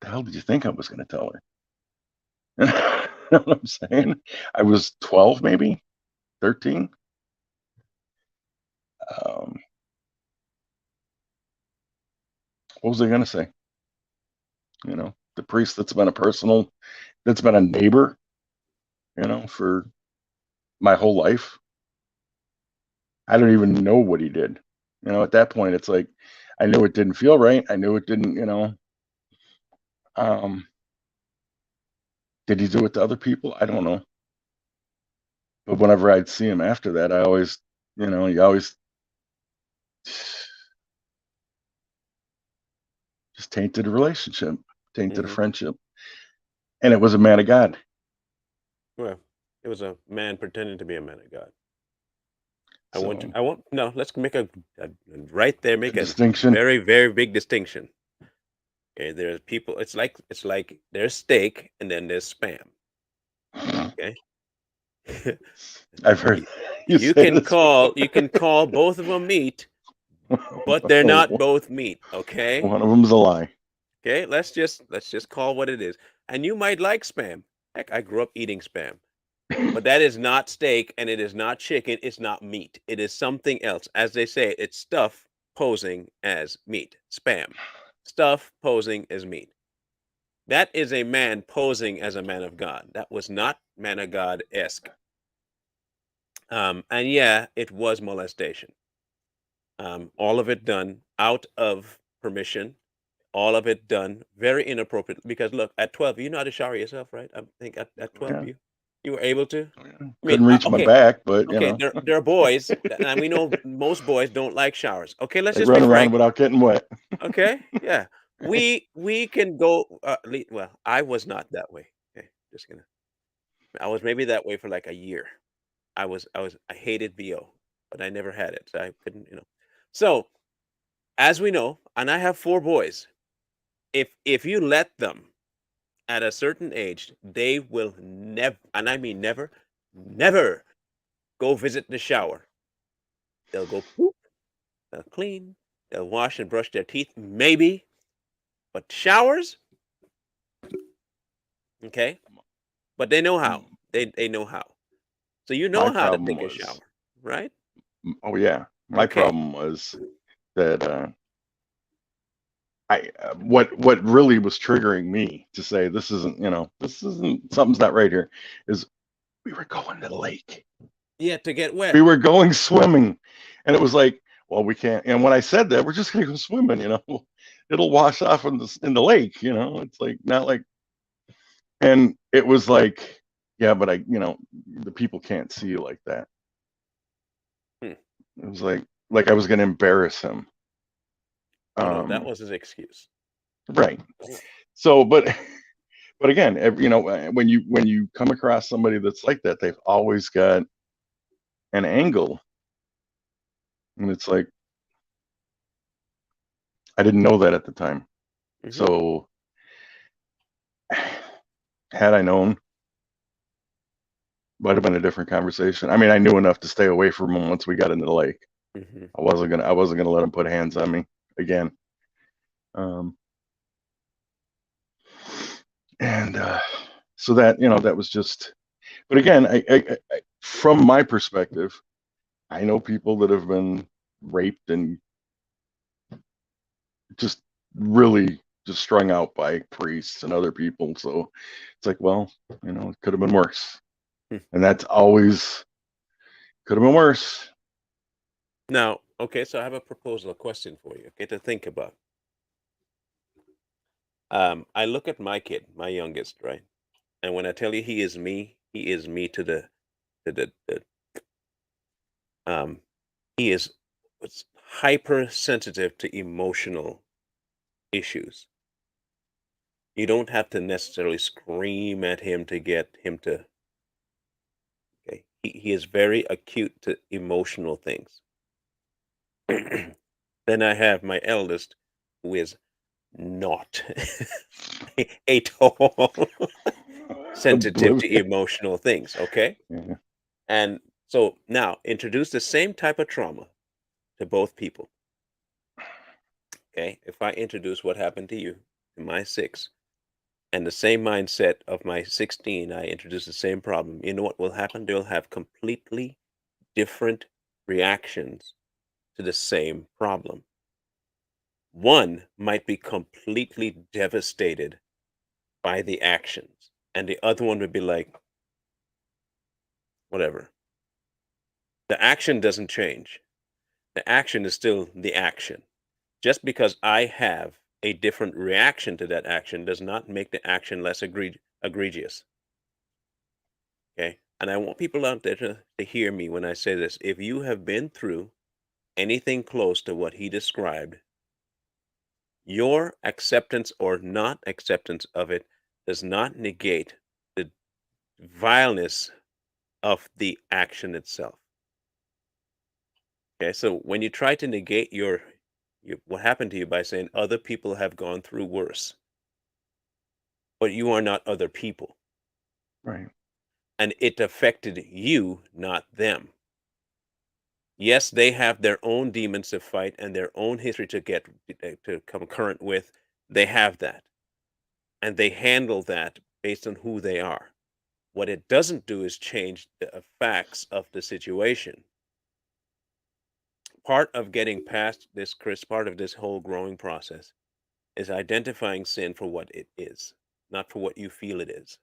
"The hell did you think I was going to tell her?" You know what I'm saying? I was 12, maybe 13. Um, what was I going to say? The priest that's been a neighbor, for my whole life. I don't even know what he did. At that point, it's like I knew it didn't feel right. I knew it didn't. Um, did he do it to other people? I don't know. But whenever I'd see him after that, I always, he always just tainted a relationship, tainted a Hmm. friendship, and it was a man of God. Well, it was a man pretending to be a man of God. So No, let's make right there, the make a distinction. very, very big distinction. Okay, there's people, it's like there's steak and then there's spam. Okay. I've heard You you you say can this call before. you can call both of them meat, but they're not both meat, okay? One of them's a lie. Okay, let's just call what it is. And you might like spam. Heck, I grew up eating spam. But that is not steak and it is not chicken, it's not meat. It is something else. As they say, it's stuff posing as meat. Spam. stuff posing as meat. That is a man posing as a man of God. That was not man of God esque. And yeah, it was molestation. All of it done out of permission. All of it done very inappropriate. Because look, at 12, you know how to shower yourself, right? I think at 12, Yeah, you were able to. yeah. I mean, Couldn't reach my okay, back, but okay. There are boys, and we know most boys don't like showers. Okay, let's they just be run around frank. without getting wet. Okay, yeah, we can go. Well, I was not that way. Okay, just gonna. I was maybe that way for like a year. I hated VO, but I never had it, so I couldn't. So as we know, and I have 4 boys. If you let them at a certain age, they will never, and I mean never, never go visit the shower. They'll go poop, they'll clean, they'll wash and brush their teeth, maybe, but showers, okay? But they know how. They know how. So you My know how to problem take a was, shower, right? oh yeah, my Okay. problem was that what really was triggering me to say this isn't something's not right here is we were going to the lake. Yeah, to get We wet. were going swimming, and it was like, well, we can't. And when I said that, we're just gonna go swimming, it'll wash off in the lake, it's like not like, and it was like, yeah, but the people can't see you like that. Hmm. It was like I was gonna embarrass him. Oh no, that Um, was his excuse. right. So, but again, when you come across somebody that's like that, they've always got an angle, and it's like I didn't know that at the time. Hmm. So had I known, might have been a different conversation. I mean, I knew enough to stay away from him once we got into the lake. Hmm. I wasn't gonna let him put hands on me again. Um, and so that was just. But again, from my perspective, I know people that have been raped and just really just strung out by priests and other people. So it's like, well, it could have been worse. And that's always could have been worse. Now, okay, so I have a proposal, a question for you, okay, to think about. I look at my kid, my youngest, right? And when I tell you he is me to the um he is it's hypersensitive to emotional issues. You don't have to necessarily scream at him to get him to. Okay, he is very acute to emotional things. Then I have my eldest, who is not at all sensitive to Oblivion. emotional things. Okay, Yeah. and so now introduce the same type of trauma to both people. Okay, if I introduce what happened to you to my 6, and the same mindset of my 16, I introduce the same problem. You know what will happen? They'll have completely different reactions to the same problem. One might be completely devastated by the actions, and the other one would be like, whatever. The action doesn't change. The action is still the action. Just because I have a different reaction to that action does not make the action less egregious. Okay. And I want people out there to hear me when I say this. If you have been through anything close to what he described, your acceptance or not acceptance of it does not negate the vileness of the action itself. Okay. So when you try to negate your what happened to you by saying other people have gone through worse, but you are not other people, Right. and it affected you, not them. Yes, they have their own demons to fight and their own history to come current with. They have that, and they handle that based on who they are. What it doesn't do is change the facts of the situation. Part of getting past this, Chris, part of this whole growing process is identifying sin for what it is, not for what you feel it is.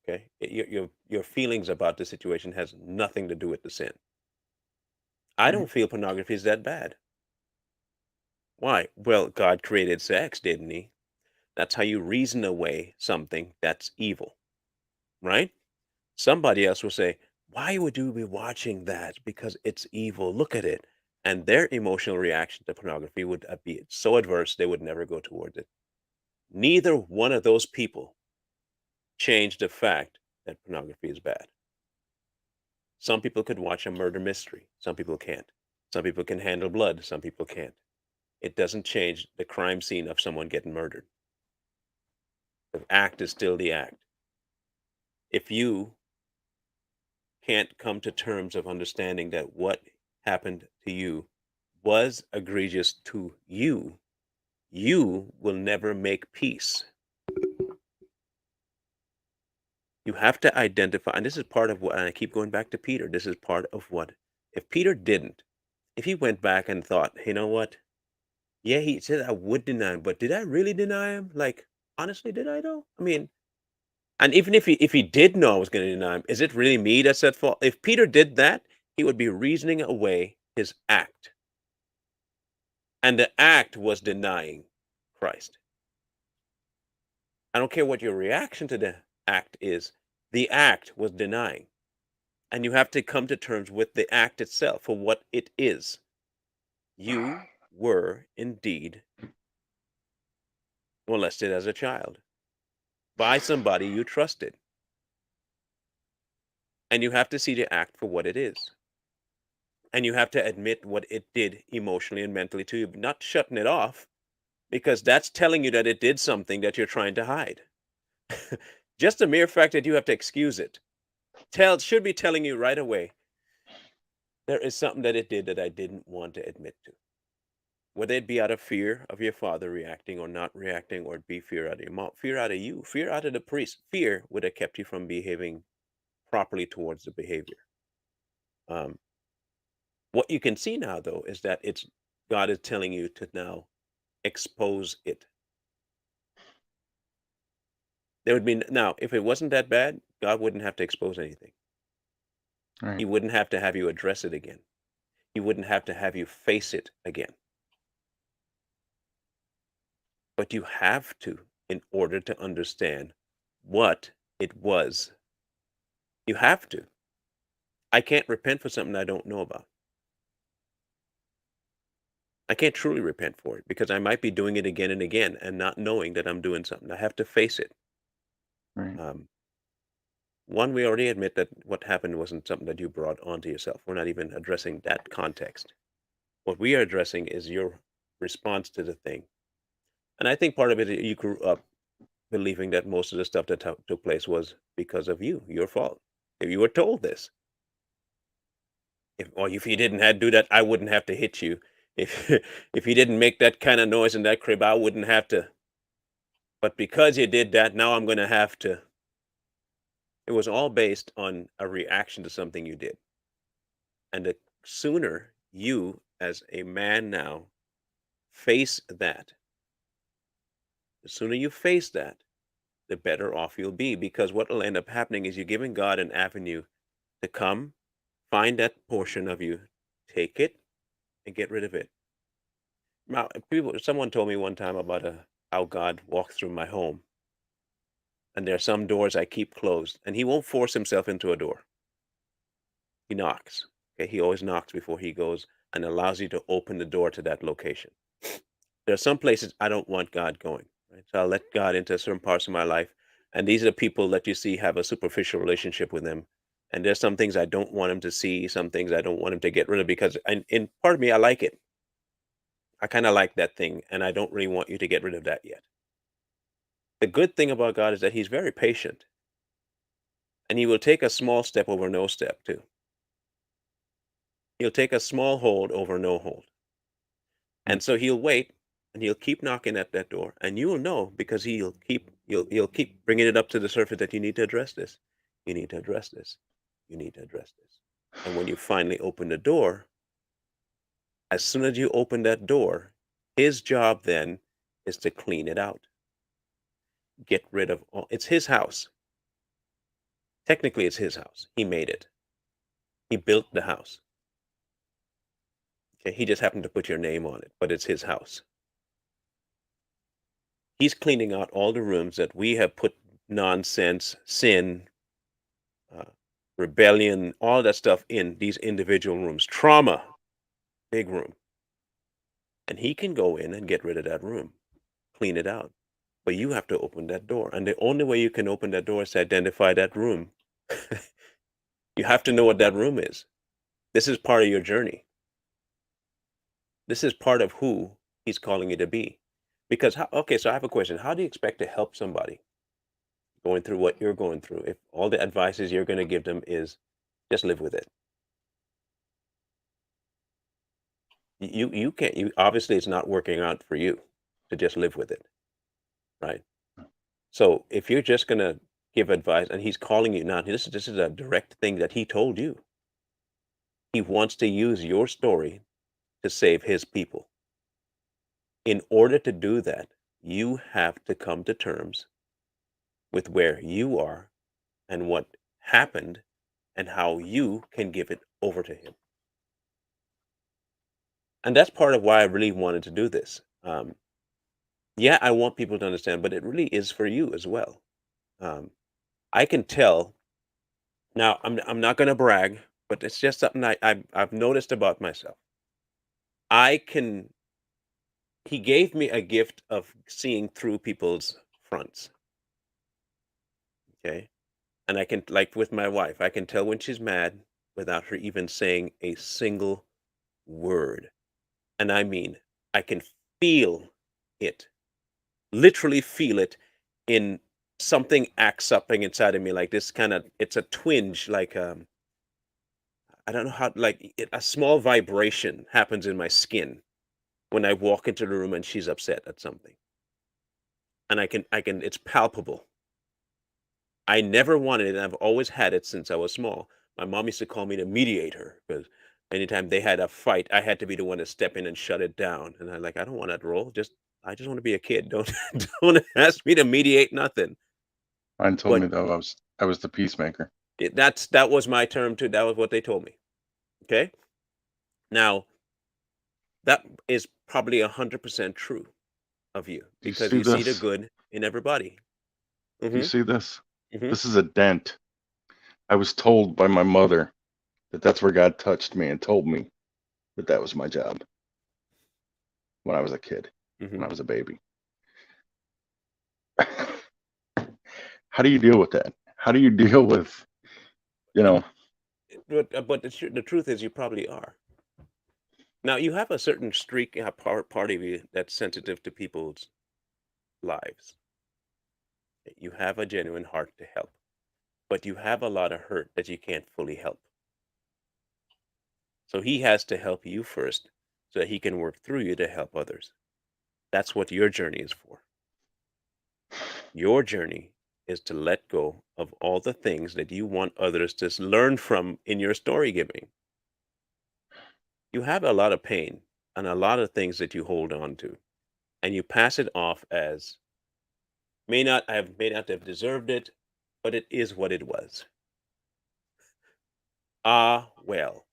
Okay, your feelings about the situation has nothing to do with the sin. I Right. don't feel pornography is that bad. Why? Well, God created sex, didn't He? That's how you reason away something that's evil, right? Somebody else will say, "Why would you be watching that? Because it's evil. Look at it." And their emotional reaction to pornography would be so adverse they would never go towards it. Neither one of those people changed the fact that pornography is bad. Some people could watch a murder mystery. Some people can't. Some people can handle blood. Some people can't. It doesn't change the crime scene of someone getting murdered. The act is still the act. If you can't come to terms of understanding that what happened to you was egregious to you, you will never make peace. You have to identify, and this is part of what, and I keep going back to Peter. This is part of what, if Peter didn't, if he went back and thought, you know what? Yeah, he said I would deny him, but did I really deny him? Like, honestly, did I though? I mean, and even if he did know I was going to deny him, is it really me that's at fault? If Peter did that, he would be reasoning away his act. And the act was denying Christ. I don't care what your reaction to the act is. The act was denying. And you have to come to terms with the act itself for what it is. You were indeed molested as a child by somebody you trusted. And you have to see the act for what it is. And you have to admit what it did emotionally and mentally to you, not shutting it off because that's telling you that it did something that you're trying to hide. Just the mere fact that you have to excuse it should be telling you right away there is something that it did that I didn't want to admit to. Whether it be out of fear of your father reacting or not reacting, or it be fear out of your mom, fear out of you, fear out of the priest, fear would have kept you from behaving properly towards the behavior. Um, what you can see now, though, is that it's God is telling you to now expose it. There would be now, if it wasn't that bad, God wouldn't have to expose anything. Right. He wouldn't have to have you address it again. He wouldn't have to have you face it again. But you have to in order to understand what it was. You have to. I can't repent for something I don't know about. I can't truly repent for it because I might be doing it again and again and not knowing that I'm doing something. I have to face it. Right. Um, One, we already admit that what happened wasn't something that you brought onto yourself. We're not even addressing that context. What we are addressing is your response to the thing. And I think part of it, you grew up believing that most of the stuff that took place was because of you, your fault. If you were told this, if you didn't have do that, I wouldn't have to hit you. If if you didn't make that kind of noise in that crib, I wouldn't have to. But because you did that, now I'm going to have to. It was all based on a reaction to something you did. And the sooner you, as a man now, face that, the sooner you face that, the better off you'll be. Because what will end up happening is you're giving God an avenue to come, find that portion of you, take it, and get rid of it. Now, someone told me one time about how God walks through my home, and there are some doors I keep closed, and He won't force Himself into a door. He knocks. Okay, He always knocks before He goes and allows you to open the door to that location. There are some places I don't want God going, right? So I'll let God into certain parts of my life, and these are the people that you see have a superficial relationship with Him. And there's some things I don't want Him to see, some things I don't want Him to get rid of because, and in part of me, I like it. I kind of like that thing, and I don't really want you to get rid of that yet. The good thing about God is that He's very patient, and He will take a small step over no step too. He'll take a small hold over no hold. Right. And so He'll wait and He'll keep knocking at that door, and you will know because He'll keep bringing it up to the surface that you need to address this. You need to address this. You need to address this. And when you finally open the door, as soon as you open that door, His job then is to clean it out, get rid of all. It's his house. Technically, it's his house. He made it. He built the house. Okay? He just happened to put your name on it, but it's his house. He's cleaning out all the rooms that we have put nonsense, sin, uh, rebellion, all that stuff in these individual rooms. Trauma, big room. And he can go in and get rid of that room, clean it out. But you have to open that door. And the only way you can open that door is to identify that room. You have to know what that room is. This is part of your journey. This is part of who he's calling you to be. Because, okay, so I have a question. How do you expect to help somebody going through what you're going through if all the advices you're going to give them is just live with it? You can't, you obviously it's not working out for you to just live with it, right? So if you're just going to give advice and he's calling you now, this is a direct thing that he told you. He wants to use your story to save his people. In order to do that, you have to come to terms with where you are and what happened and how you can give it over to him. And that's part of why I really wanted to do this. Yeah, I want people to understand, but it really is for you as well. Um, I can tell now. I'm not going to brag, but it's just something I've noticed about myself. I can. He gave me a gift of seeing through people's fronts. Okay, and I can, like with my wife, I can tell when she's mad without her even saying a single word. And I mean, I can feel it, literally feel it in something acts something inside of me, like this kind of, it's a twinge, like I don't know how, like a small vibration happens in my skin when I walk into the room and she's upset at something. And I can, it's palpable. I never wanted it, and I've always had it since I was small. My mom used to call me the mediator because anytime they had a fight, I had to be the one to step in and shut it down. And I don't want that role. I just want to be a kid. Don't don't ask me to mediate nothing. Mine told But me though I was the peacemaker. that was my term too. That was what they told me. Okay. Now that is probably 100% true of you Do you because see you see the this? good in everybody. Do you Mm-hmm. see this? Mm-hmm. This is a dent. I was told by my mother that that's where God touched me and told me that that was my job when I was a kid, Mm-hmm. when I was a baby. How do you deal with that? How do you deal with, you Um, know, but the truth is, you probably are. Now you have a certain streak, a part of you that's sensitive to people's lives. You have a genuine heart to help, but you have a lot of hurt that you can't fully help. So he has to help you first so that he can work through you to help others. That's what your journey is for. Your journey is to let go of all the things that you want others to learn from in your story giving. You have a lot of pain and a lot of things that you hold on to, and you pass it off as may not have deserved it, but it is what it was. Ah, well,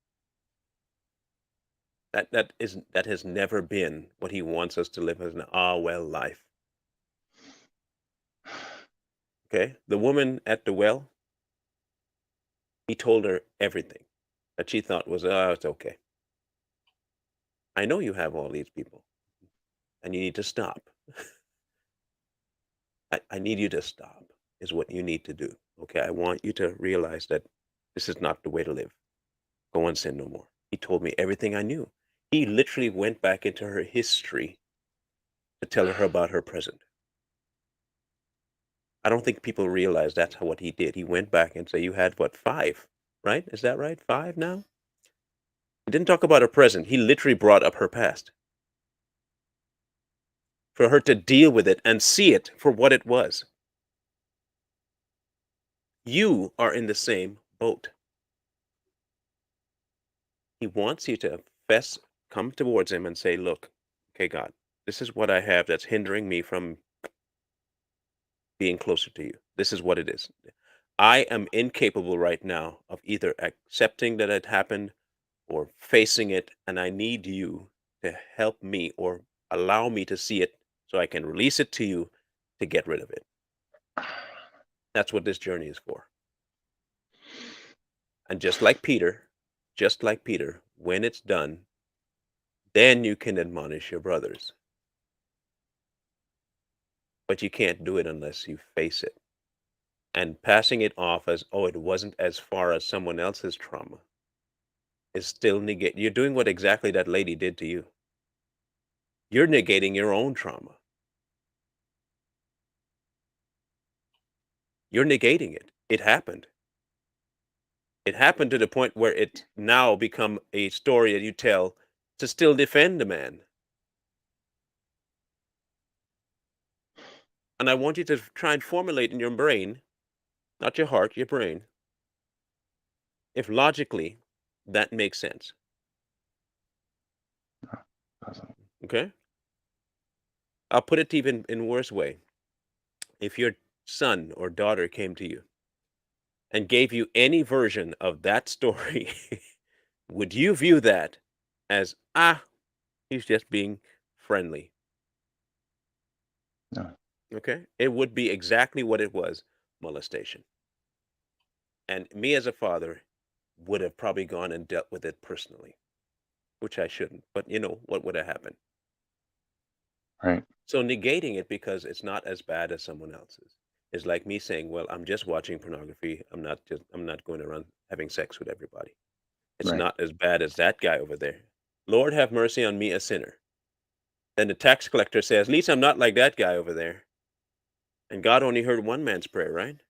that has never been what he wants us to live as an well life. Okay, the woman at the well, he told her everything that she thought was, oh, it's okay. I know you have all these people, and you need to stop. I need you to stop. Is what you need to do. Okay, I want you to realize that this is not the way to live. Go and sin no more. He told me everything I knew. He literally went back into her history to tell her about her present. I don't think people realize that's what he did. He went back and said, you had what, five, right? Is that right? Five now? He didn't talk about her present. He literally brought up her past for her to deal with it and see it for what it was. You are in the same boat. He wants you to come towards him and say, look, okay, God, This is what I have that's hindering me from being closer to you. This is what it is. I am incapable right now of either accepting that it happened or facing it, and I need you to help me or allow me to see it so I can release it to you to get rid of it. That's what this journey is for. And just like Peter, when it's done, then you can admonish your brothers. But you can't do it unless you face it. And passing it off as, oh, it wasn't as far as someone else's trauma is still negate. You're doing what exactly that lady did to you. You're negating your own trauma. You're negating it. It happened. It happened to the point where it now become a story that you tell to still defend a man. And I want you to try and formulate in your brain, not your heart, your brain, if logically that makes sense. Doesn't. Okay? I'll put it even in worse way. If your son or daughter came to you and gave you any version of that story, would you view that as, he's just being friendly? No. Okay? It would be exactly what it was, molestation. And me as a father would have probably gone and dealt with it personally, which I shouldn't. But you know, what would have happened? Right. So negating it because it's not as bad as someone else's is like me saying, well, I'm just watching pornography. I'm not going around having sex with everybody. It's Right. not as bad as that guy over there. Lord have mercy on me, a sinner. Then the tax collector says, at least I'm not like that guy over there. And God only heard one man's prayer, right?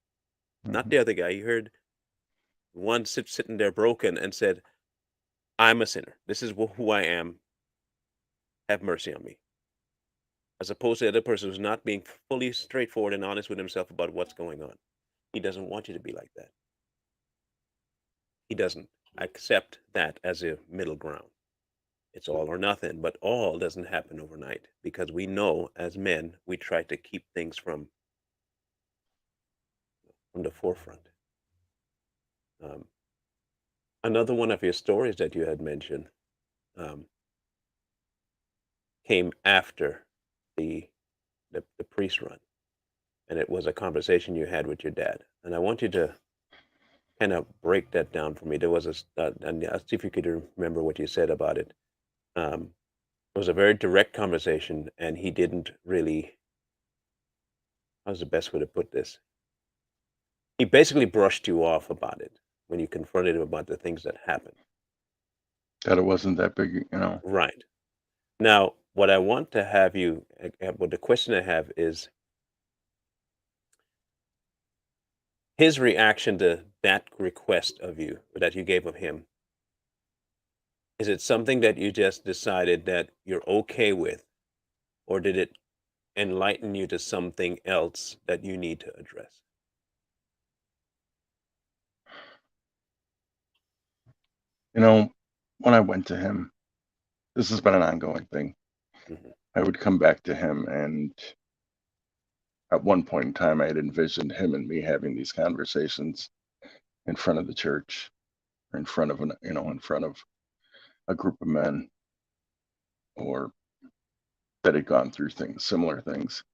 Not Hmm. the other guy. He heard one sitting there broken and said, I'm a sinner. This is who I am. Have mercy on me. As opposed to the other person who's not being fully straightforward and honest with himself about what's going on. He doesn't want you to be like that. He doesn't accept that as a middle ground. It's all or nothing, but all doesn't happen overnight because we know as men, we try to keep things from the forefront. Um, Another one of your stories that you had mentioned um, came after the, the priest run, and it was a conversation you had with your dad. And I want you to kind of break that down for me. There was and I'll see if you could remember what you said about it. It was a very direct conversation, and he didn't really. How's the best way to put this? He basically brushed you off about it when you confronted him about the things that happened. That it wasn't that big. Right. Now, what I want to have you, well, the question I have is his reaction to that request of you, that you gave of him. Is it something that you just decided that you're okay with, or did it enlighten you to something else that you need to address? You know, when I went to him, this has been an ongoing thing. Hmm. I would come back to him, and at one point in time, I had envisioned him and me having these conversations in front of the church, or in front of in front of a group of men, or that had gone through similar things,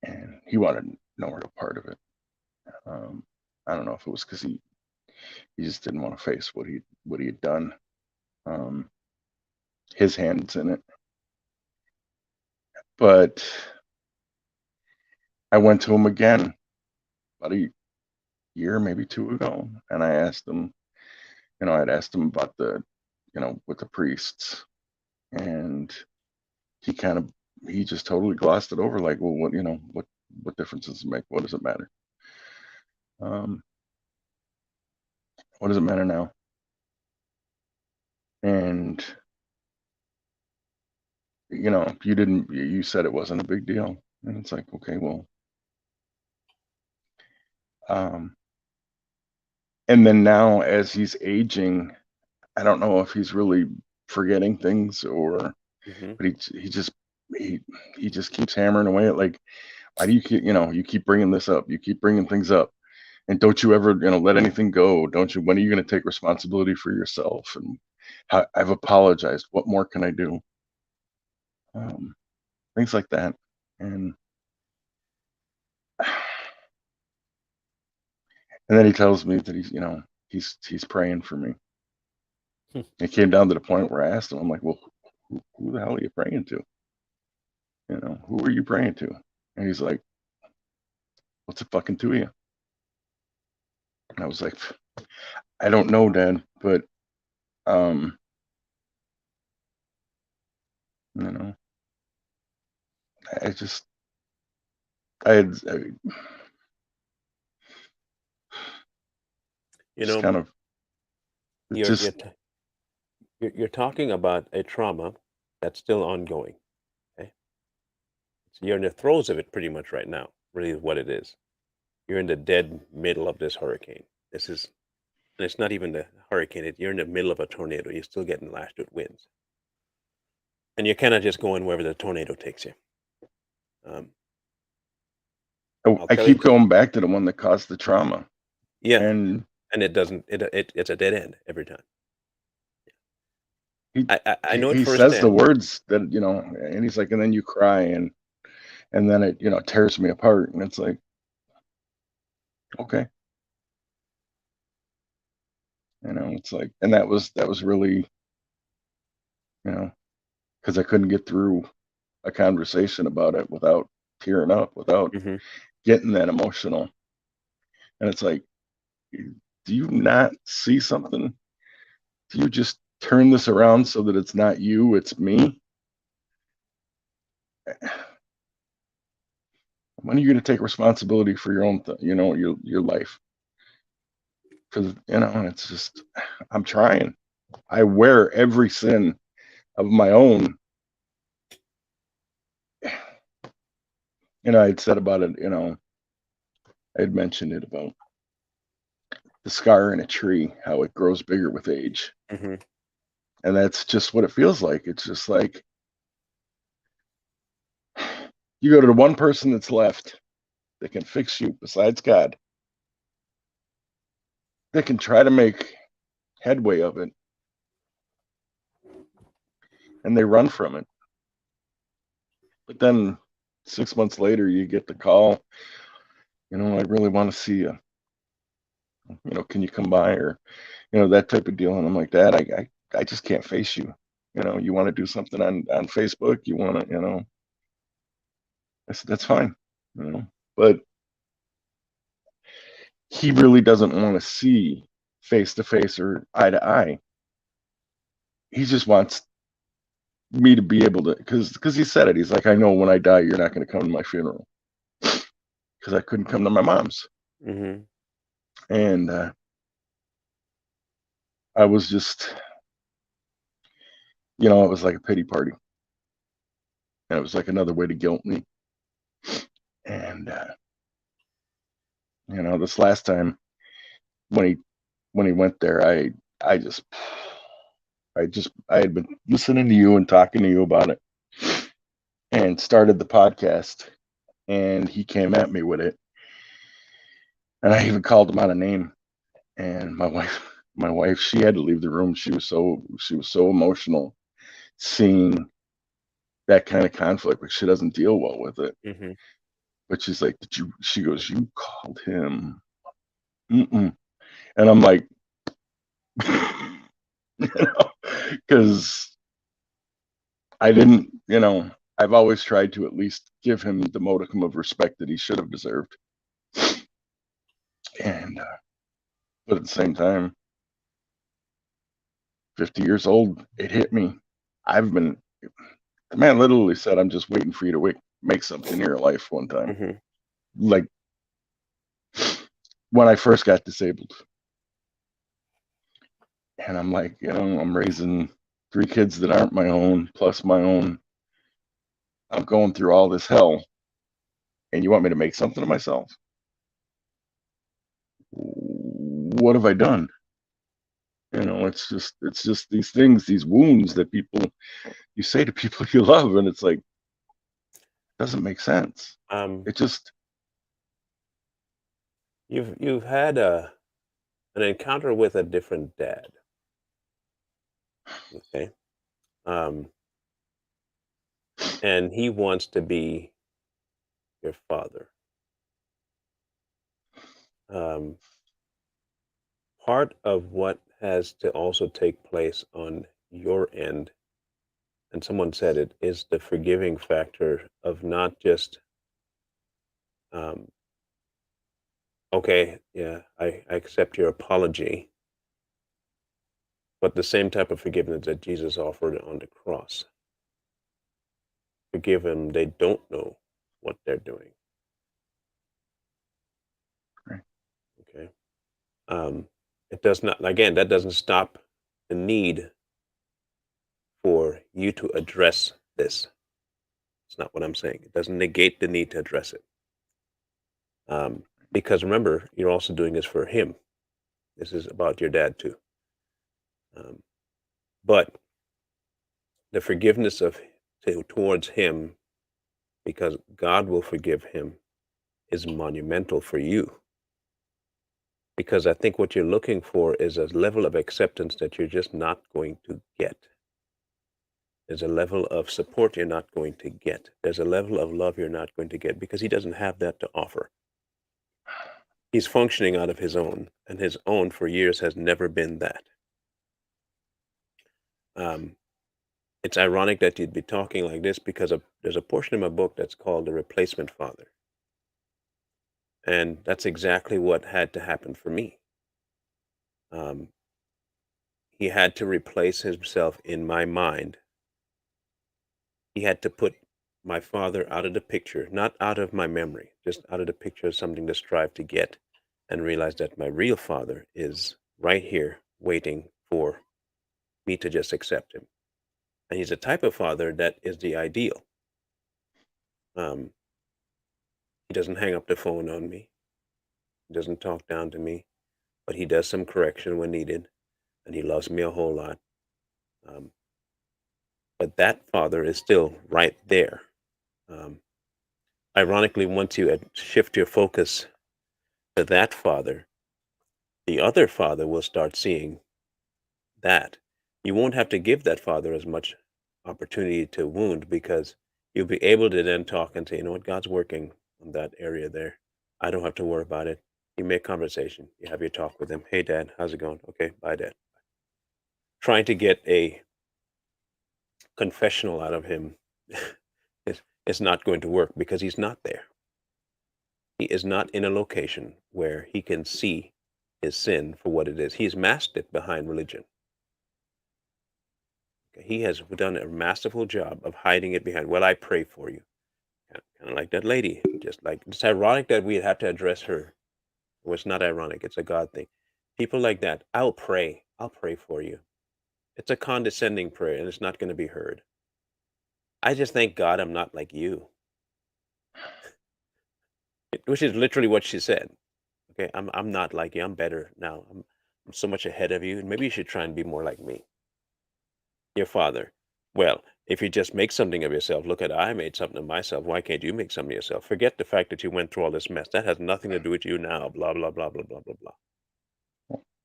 and he wanted no real part of it. Um, I don't know if it was because he just didn't want to face what he had done. Um, his hands in it, but I went to him again about a year, maybe two ago, and I asked him. I'd asked him about with the priests, and he kind of he just totally glossed it over, like, well, what difference does it make? What does it matter? Um, what does it matter now? And you said it wasn't a big deal, and it's like, okay, well, um, and then now as he's aging, I don't know if he's really forgetting things, or Hmm. but he just he he just keeps hammering away at like, why do you keep, you keep bringing this up, you keep bringing things up, and don't you ever, let anything go? Don't you? When are you going to take responsibility for yourself? And I've apologized. What more can I do? Um, Things like that. And and then he tells me that he's praying for me. It came down to the point where I asked him, I'm like, well, who the hell are you praying to? Who are you praying to? And he's like, what's it fucking to you? And I was like, I don't know, Dad, but um, you know, I just I You just know, kind of it you're you're just t- you're talking about a trauma that's still ongoing. Okay, so you're in the throes of it pretty much right now. Really, is what it is. You're in the dead middle of this hurricane. This is, and it's not even the hurricane. You're in the middle of a tornado. You're still getting lashed with winds, and you cannot just go in wherever the tornado takes you. Um, I'll I tell you, keep going back to the one that caused the trauma, yeah, and and it doesn't. It's a dead end every time. he I know it he says the firsthand. words that and he's like, and then you cry, and then it tears me apart, and it's like, okay, it's like, and that was really, you know because I couldn't get through a conversation about it without tearing up, without Hmm. getting that emotional. And it's like, do you not see something? Do you just turn this around so that it's not you, it's me? When are you going to take responsibility for your own, your life? Because it's just, I'm trying. I wear every sin of my own. I'd said about it. I'd mentioned it about the scar in a tree, how it grows bigger with age, Hmm. and that's just what it feels like. It's just like you go to the one person that's left that can fix you besides God, that can try to make headway of it, and they run from it. But then 6 months later, you get the call, I really want to see you. Can you come by, or that type of deal. And I'm like, Dad, I just can't face you. You want to do something on Facebook, you want to, that's fine, you know. But he really doesn't want to see face to face or eye to eye. He just wants me to be able to, because he said it. He's like, I know when I die, you're not going to come to my funeral, because I couldn't come to my mom's, Hmm. and I was just, it was like a pity party, and it was like another way to guilt me. And this last time when he went there, I just I had been listening to you and talking to you about it, and started the podcast, and he came at me with it, and I even called him out a name. And my wife, she had to leave the room. She was so emotional seeing that kind of conflict, but she doesn't deal well with it. Hmm. But she's like, did you? She goes, you called him. Mm-mm. And I'm like, because I didn't, I've always tried to at least give him the modicum of respect that he should have deserved. And but at the same time, 50 years old, it hit me. I've been The man literally said, I'm just waiting for you to make something in your life one time. Hmm. Like when I first got disabled. And I'm like, I'm raising three kids that aren't my own, plus my own. I'm going through all this hell. And you want me to make something of myself? What have I done? It's just these things, these wounds that you say to people you love. And it's like, Doesn't make sense. Um, It just you've had an encounter with a different dad, okay? Um, and he wants to be your father. Um, Part of what has to also take place on your end, and someone said it, is the forgiving factor of not just, um, okay, yeah, I accept your apology, but the same type of forgiveness that Jesus offered on the cross. Forgive them, they don't know what they're doing. right, Okay. Um, it does not, again, that doesn't stop the need for you to address this. It's not what I'm saying. It doesn't negate the need to address it. Because remember, you're also doing this for him. This is about your dad too. Um, but the forgiveness of towards him, because God will forgive him, is monumental for you. Because I think what you're looking for is a level of acceptance that you're just not going to get. There's a level of support you're not going to get. There's a level of love you're not going to get because he doesn't have that to offer. He's functioning out of his own, and his own for years has never been that. Um, it's ironic that you'd be talking like this because there's a portion of my book that's called The Replacement Father. And that's exactly what had to happen for me. Um, he had to replace himself in my mind. He had to put my father out of the picture, not out of my memory, just out of the picture of something to strive to get, and realize that my real father is right here waiting for me to just accept him. And he's a type of father that is the ideal. Um, he doesn't hang up the phone on me. He doesn't talk down to me, but he does some correction when needed, and he loves me a whole lot. Um, but that father is still right there. Um, Ironically, once you shift your focus to that father, the other father will start seeing that. You won't have to give that father as much opportunity to wound because you'll be able to then talk and say, you know what, God's working on that area there. I don't have to worry about it. You make conversation. You have your talk with him. Hey, Dad, how's it going? Okay, bye, Dad. Trying to get a confessional out of him is not going to work because he's not there. He is not in a location where he can see his sin for what it is. He's masked it behind religion. Okay, he has done a masterful job of hiding it behind, well, I pray for you. Kind of like that lady. Just like it's ironic that we have to address her. Well, it's not ironic, it's a God thing. People like that, I'll pray. I'll pray for you. It's a condescending prayer and it's not going to be heard. I just thank God I'm not like you. Which is literally what she said. Okay, I'm not like you. I'm better now. I'm so much ahead of you, and maybe you should try and be more like me. Your father. Well, if you just make something of yourself, look at I made something of myself. Why can't you make something of yourself? Forget the fact that you went through all this mess. That has nothing to do with you now. Blah blah blah blah blah blah blah.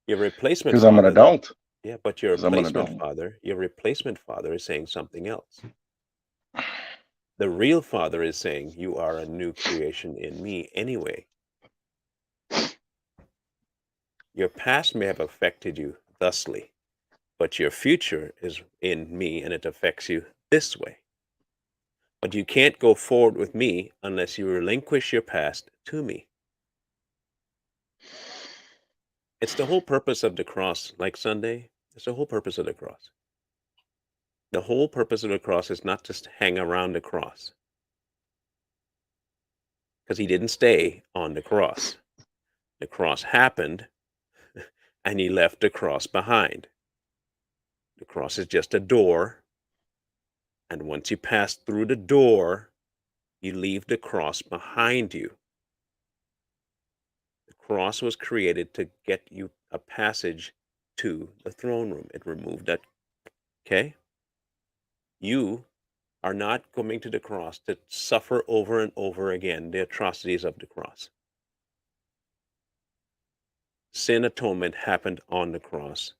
Your replacement because I'm an father, adult. yeah, but your Because I'm an adult. replacement father is saying something else. The real father is saying you are a new creation in me anyway. Your past may have affected you thusly, but your future is in me and it affects you this way. But you can't go forward with me unless you relinquish your past to me. It's the whole purpose of the cross, like Sunday. It's the whole purpose of the cross. The whole purpose of the cross is not just hang around the cross, because he didn't stay on the cross. The cross happened, and he left the cross behind. The cross is just a door, and once you pass through the door, you leave the cross behind you. The cross was created to get you a passage to the throne room. It removed that. Okay? You are not coming to the cross to suffer over and over again the atrocities of the cross. Sin atonement happened on the cross.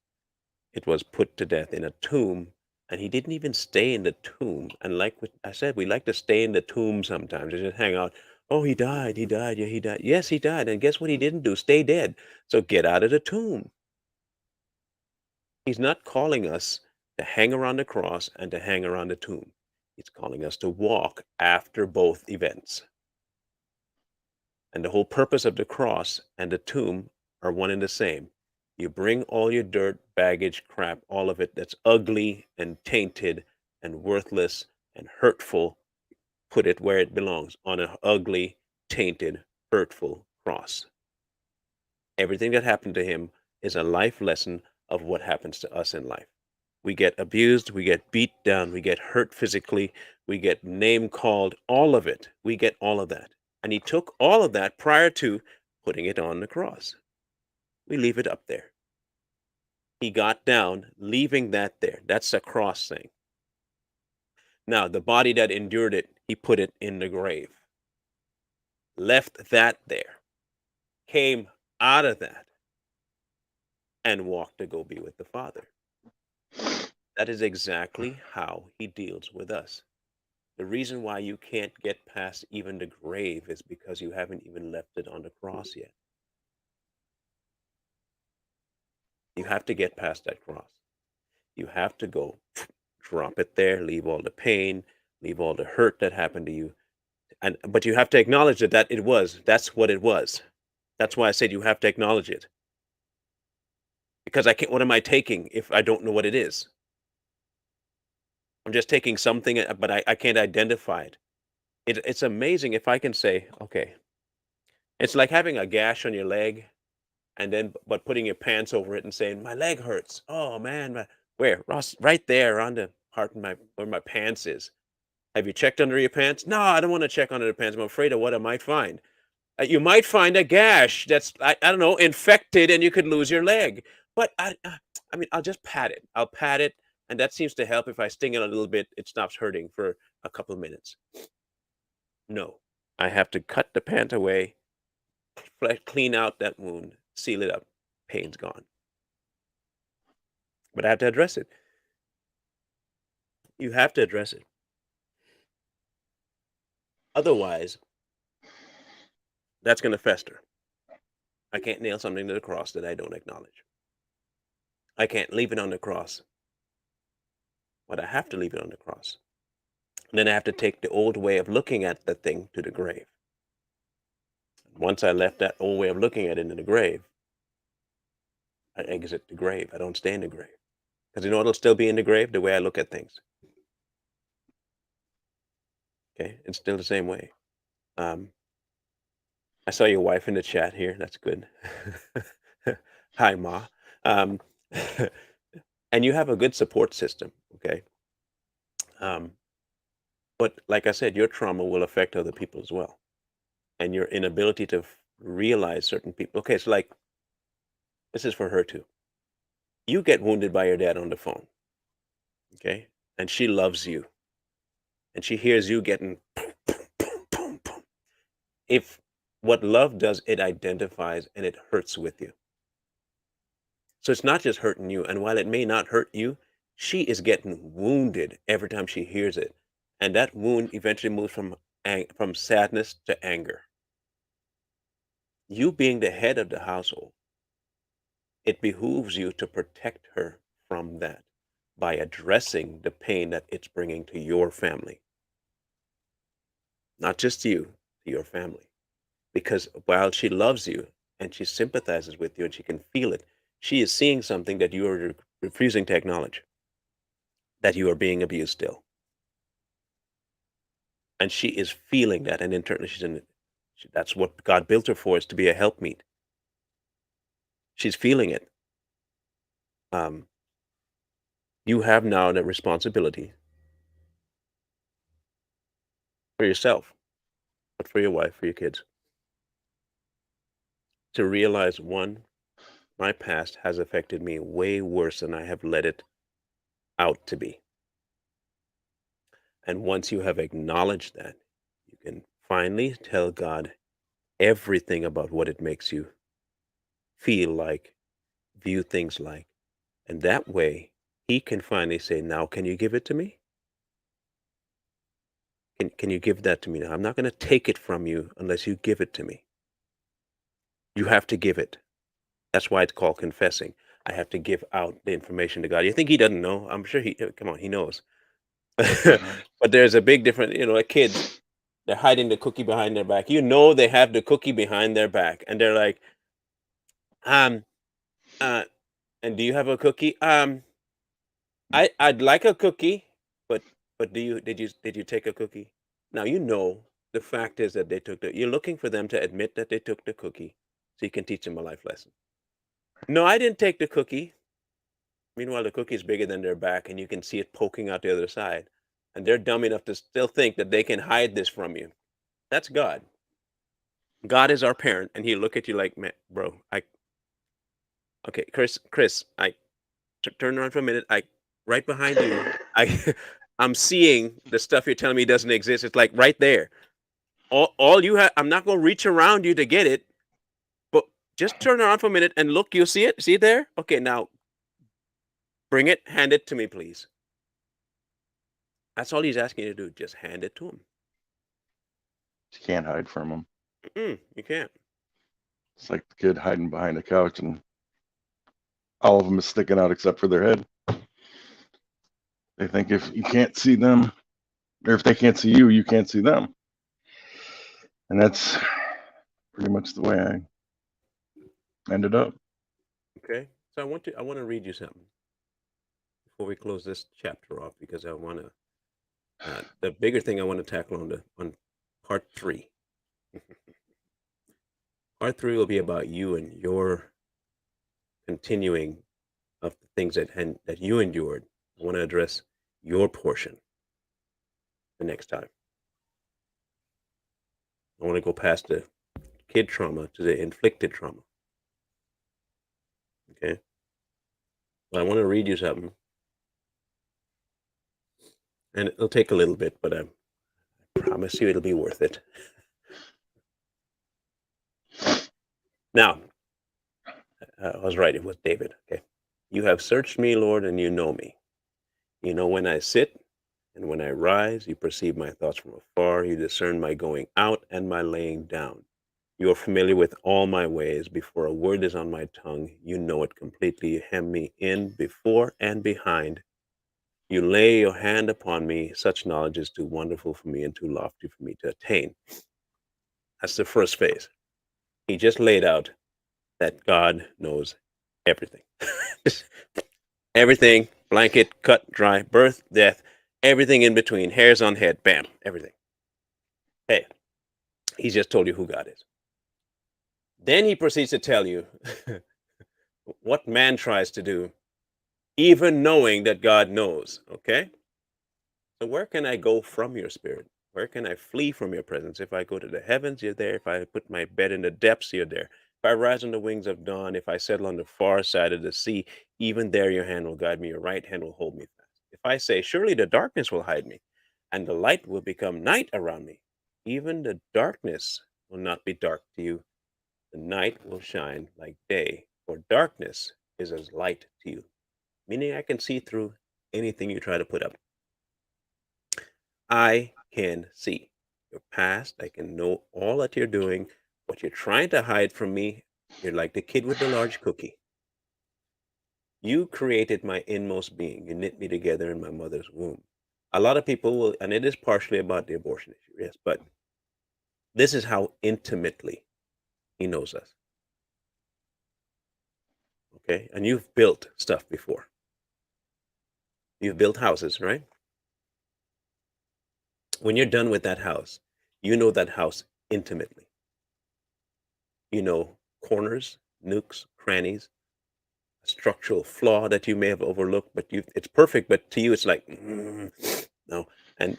It was put to death in a tomb, and he didn't even stay in the tomb. And like I said, we like to stay in the tomb sometimes and just hang out. Oh, he died, yeah, he died. Yes, he died. And guess what he didn't do? Stay dead. So get out of the tomb. He's not calling us to hang around the cross and to hang around the tomb. He's calling us to walk after both events. And the whole purpose of the cross and the tomb are one and the same. You bring all your dirt, baggage, crap, all of it that's ugly and tainted and worthless and hurtful, put it where it belongs, on an ugly, tainted, hurtful cross. Everything that happened to him is a life lesson of what happens to us in life. We get abused, we get beat down, we get hurt physically, we get name called, all of it. We get all of that. And he took all of that prior to putting it on the cross. We leave it up there. He got down, leaving that there. That's a cross thing. Now, the body that endured it, he put it in the grave, left that there, came out of that, and walked to go be with the Father. That is exactly how he deals with us. The reason why you can't get past even the grave is because you haven't even left it on the cross yet. You have to get past that cross. You have to go drop it there, leave all the pain, leave all the hurt that happened to you. And but you have to acknowledge that's what it was. That's why I said you have to acknowledge it. Because I can't what am I taking if I don't know what it is? I'm just taking something, but I can't identify it. It's amazing if I can say, okay, it's like having a gash on your leg and then but putting your pants over it and saying, "My leg hurts. Oh man, where? Ross, right there on the part of my where my pants is. Have you checked under your pants? No, I don't want to check under the pants. I'm afraid of what I might find. You might find a gash that's I don't know infected, and you could lose your leg. But I mean, I'll just pat it. I'll pat it, and that seems to help. If I sting it a little bit, it stops hurting for a couple of minutes. No, I have to cut the pant away, clean out that wound, seal it up. Pain's gone. But I have to address it. You have to address it. Otherwise, that's going to fester. I can't nail something to the cross that I don't acknowledge. I can't leave it on the cross, but I have to leave it on the cross. And then I have to take the old way of looking at the thing to the grave. Once I left that old way of looking at it into the grave, I exit the grave. I don't stay in the grave. Because you know it'll still be in the grave? The way I look at things. Okay? It's still the same way. I saw your wife in the chat here. That's good. Hi, Ma. Um, and you have a good support system, okay? But like I said, your trauma will affect other people as well. And your inability to realize certain people. Okay, so like, this is for her too. You get wounded by your dad on the phone, okay? And she loves you. And she hears you getting boom, boom, boom, boom, boom. If what love does, it identifies and it hurts with you. So it's not just hurting you. And while it may not hurt you, she is getting wounded every time she hears it. And that wound eventually moves from sadness to anger. You being the head of the household, it behooves you to protect her from that by addressing the pain that it's bringing to your family. Not just you, to your family. Because while she loves you and she sympathizes with you and she can feel it, she is seeing something that you are refusing to acknowledge, that you are being abused still. And she is feeling that, and internally she's in it. That's what God built her for, is to be a helpmeet. She's feeling it. Um, you have now the responsibility for yourself, but for your wife, for your kids, to realize, one, my past has affected me way worse than I have let it out to be. And once you have acknowledged that, you can finally tell God everything about what it makes you feel like, view things like. And that way, He can finally say, now, can you give it to me? Can you give that to me now? I'm not going to take it from you unless you give it to me. You have to give it. That's why it's called confessing. I have to give out the information to God. You think He doesn't know? I'm sure come on, He knows. But there's a big difference. Like kids, they're hiding the cookie behind their back. They have the cookie behind their back, and they're like, um, uh, and do you have a cookie? I'd like a cookie, but did you take a cookie? Now the fact is that you're looking for them to admit that they took the cookie, so you can teach them a life lesson. No, I didn't take the cookie. Meanwhile, the cookie's bigger than their back, and you can see it poking out the other side, and they're dumb enough to still think that they can hide this from you. That's God. God is our parent, and He look at you like, man, bro, okay, Chris, turn around for a minute. Right behind you. I'm seeing the stuff you're telling me doesn't exist. It's like right there. All you have. I'm not going to reach around you to get it, but just turn around for a minute and look. You'll see it. See it there? Okay, now bring it. Hand it to me, please. That's all He's asking you to do. Just hand it to Him. You can't hide from them. You can't. It's like the kid hiding behind the couch and all of them is sticking out except for their head. They think if you can't see them, or if they can't see you, you can't see them. And that's pretty much the way I ended up. Okay. So I want to read you something before we close this chapter off, because I want to. The bigger thing I want to tackle on part 3. Part 3 will be about you and your continuing of the things that you endured. I want to address your portion the next time. I want to go past the kid trauma to the inflicted trauma. Okay. But I want to read you something, and it'll take a little bit, but I promise you it'll be worth it. Now, I was right. It was David. Okay. You have searched me, Lord, and you know me. You know when I sit and when I rise. You perceive my thoughts from afar. You discern my going out and my laying down. You are familiar with all my ways. Before a word is on my tongue, you know it completely. You hem me in before and behind. You lay your hand upon me. Such knowledge is too wonderful for me and too lofty for me to attain. That's the first phase. He just laid out that God knows everything. Everything, blanket, cut, dry, birth, death, everything in between, hairs on head, bam, everything. Hey, he's just told you who God is. Then he proceeds to tell you what man tries to do, even knowing that God knows. Okay? So, where can I go from your spirit? Where can I flee from your presence? If I go to the heavens, you're there. If I put my bed in the depths, you're there. If I rise on the wings of dawn, if I settle on the far side of the sea, even there your hand will guide me, your right hand will hold me fast. If I say, surely the darkness will hide me, and the light will become night around me, even the darkness will not be dark to you. The night will shine like day, for darkness is as light to you. Meaning I can see through anything you try to put up. I can see your past. I can know all that you're doing, what you're trying to hide from me. You're like the kid with the large cookie. You created my inmost being. You knit me together in my mother's womb. A lot of people will, and it is partially about the abortion issue, yes, but this is how intimately he knows us. Okay. And you've built stuff before. You've built houses, right? When you're done with that house, you know that house intimately. You know corners, nooks, crannies, a structural flaw that you may have overlooked, but it's perfect. But to you, it's like no.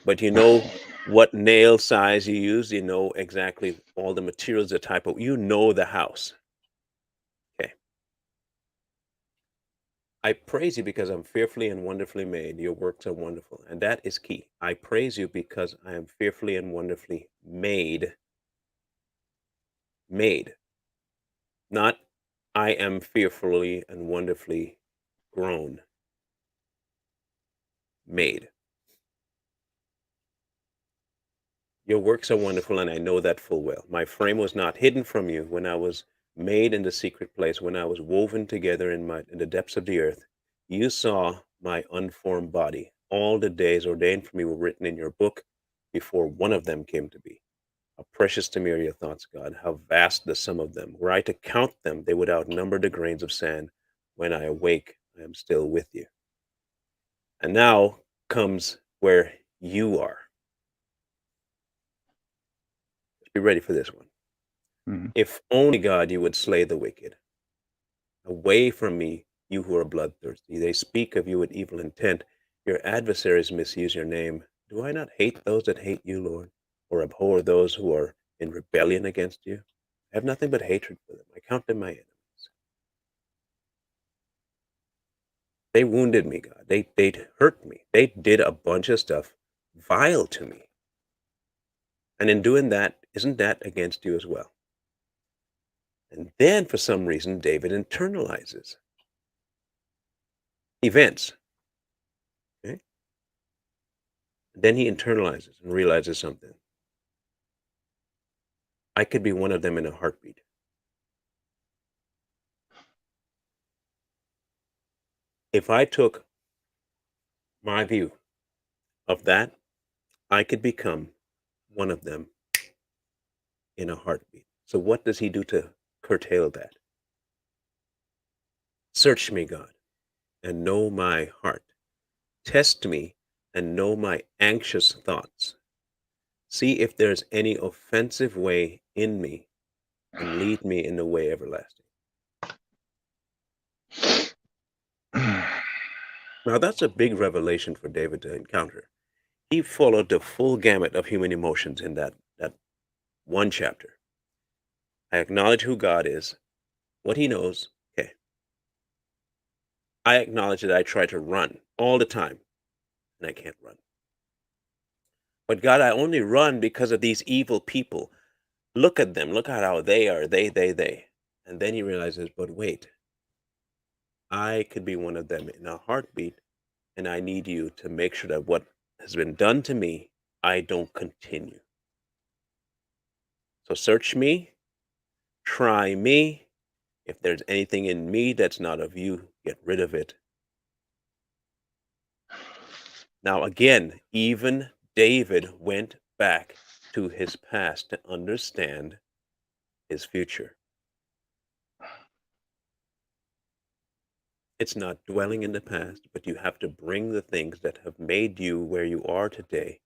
But you know what nail size you use. You know exactly all the materials, the type of. You know the house. Okay. I praise you because I'm fearfully and wonderfully made. Your works are wonderful. And that is key. I praise you because I am fearfully and wonderfully made. Made. Not I am fearfully and wonderfully grown. Made. Your works are wonderful, and I know that full well. My frame was not hidden from you when I was made in the secret place, when I was woven together in the depths of the earth. You saw my unformed body. All the days ordained for me were written in your book before one of them came to be. How precious to me are your thoughts, God. How vast the sum of them. Were I to count them, they would outnumber the grains of sand. When I awake, I am still with you. And now comes where you are. Be ready for this one. Mhm. If only, God, you would slay the wicked. Away from me, you who are bloodthirsty. They speak of you with evil intent. Your adversaries misuse your name. Do I not hate those that hate you, Lord, or abhor those who are in rebellion against you? I have nothing but hatred for them. I count them my enemies. They wounded me, God. They hurt me. They did a bunch of stuff vile to me. And in doing that, isn't that against you as well? And then for some reason, David internalizes events. Okay? Then he internalizes and realizes something. I could be one of them in a heartbeat. If I took my view of that, I could become one of them in a heartbeat. So what does he do to curtail that? Search me, God, and know my heart. Test me and know my anxious thoughts. See if there's any offensive way in me and lead me in the way everlasting. Now that's a big revelation for David to encounter. He followed the full gamut of human emotions in that one chapter. I acknowledge who God is, what he knows. Okay. I acknowledge that I try to run all the time and I can't run. But God, I only run because of these evil people. Look at them. Look at how they are. They. And then he realizes, but wait, I could be one of them in a heartbeat. And I need you to make sure that what has been done to me, I don't continue. So search me, try me. If there's anything in me that's not of you, get rid of it. Now, again, even David went back to his past to understand his future. It's not dwelling in the past, but you have to bring the things that have made you where you are today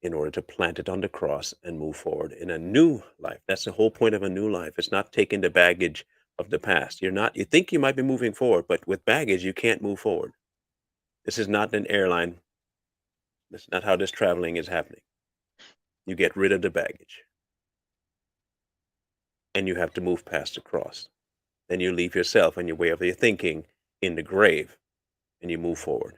in order to plant it on the cross and move forward in a new life. That's the whole point of a new life. It's not taking the baggage of the past. You think you might be moving forward, but with baggage, you can't move forward. This is not an airline. That's not how this traveling is happening. You get rid of the baggage and you have to move past the cross. Then you leave yourself and your way of your thinking in the grave and you move forward.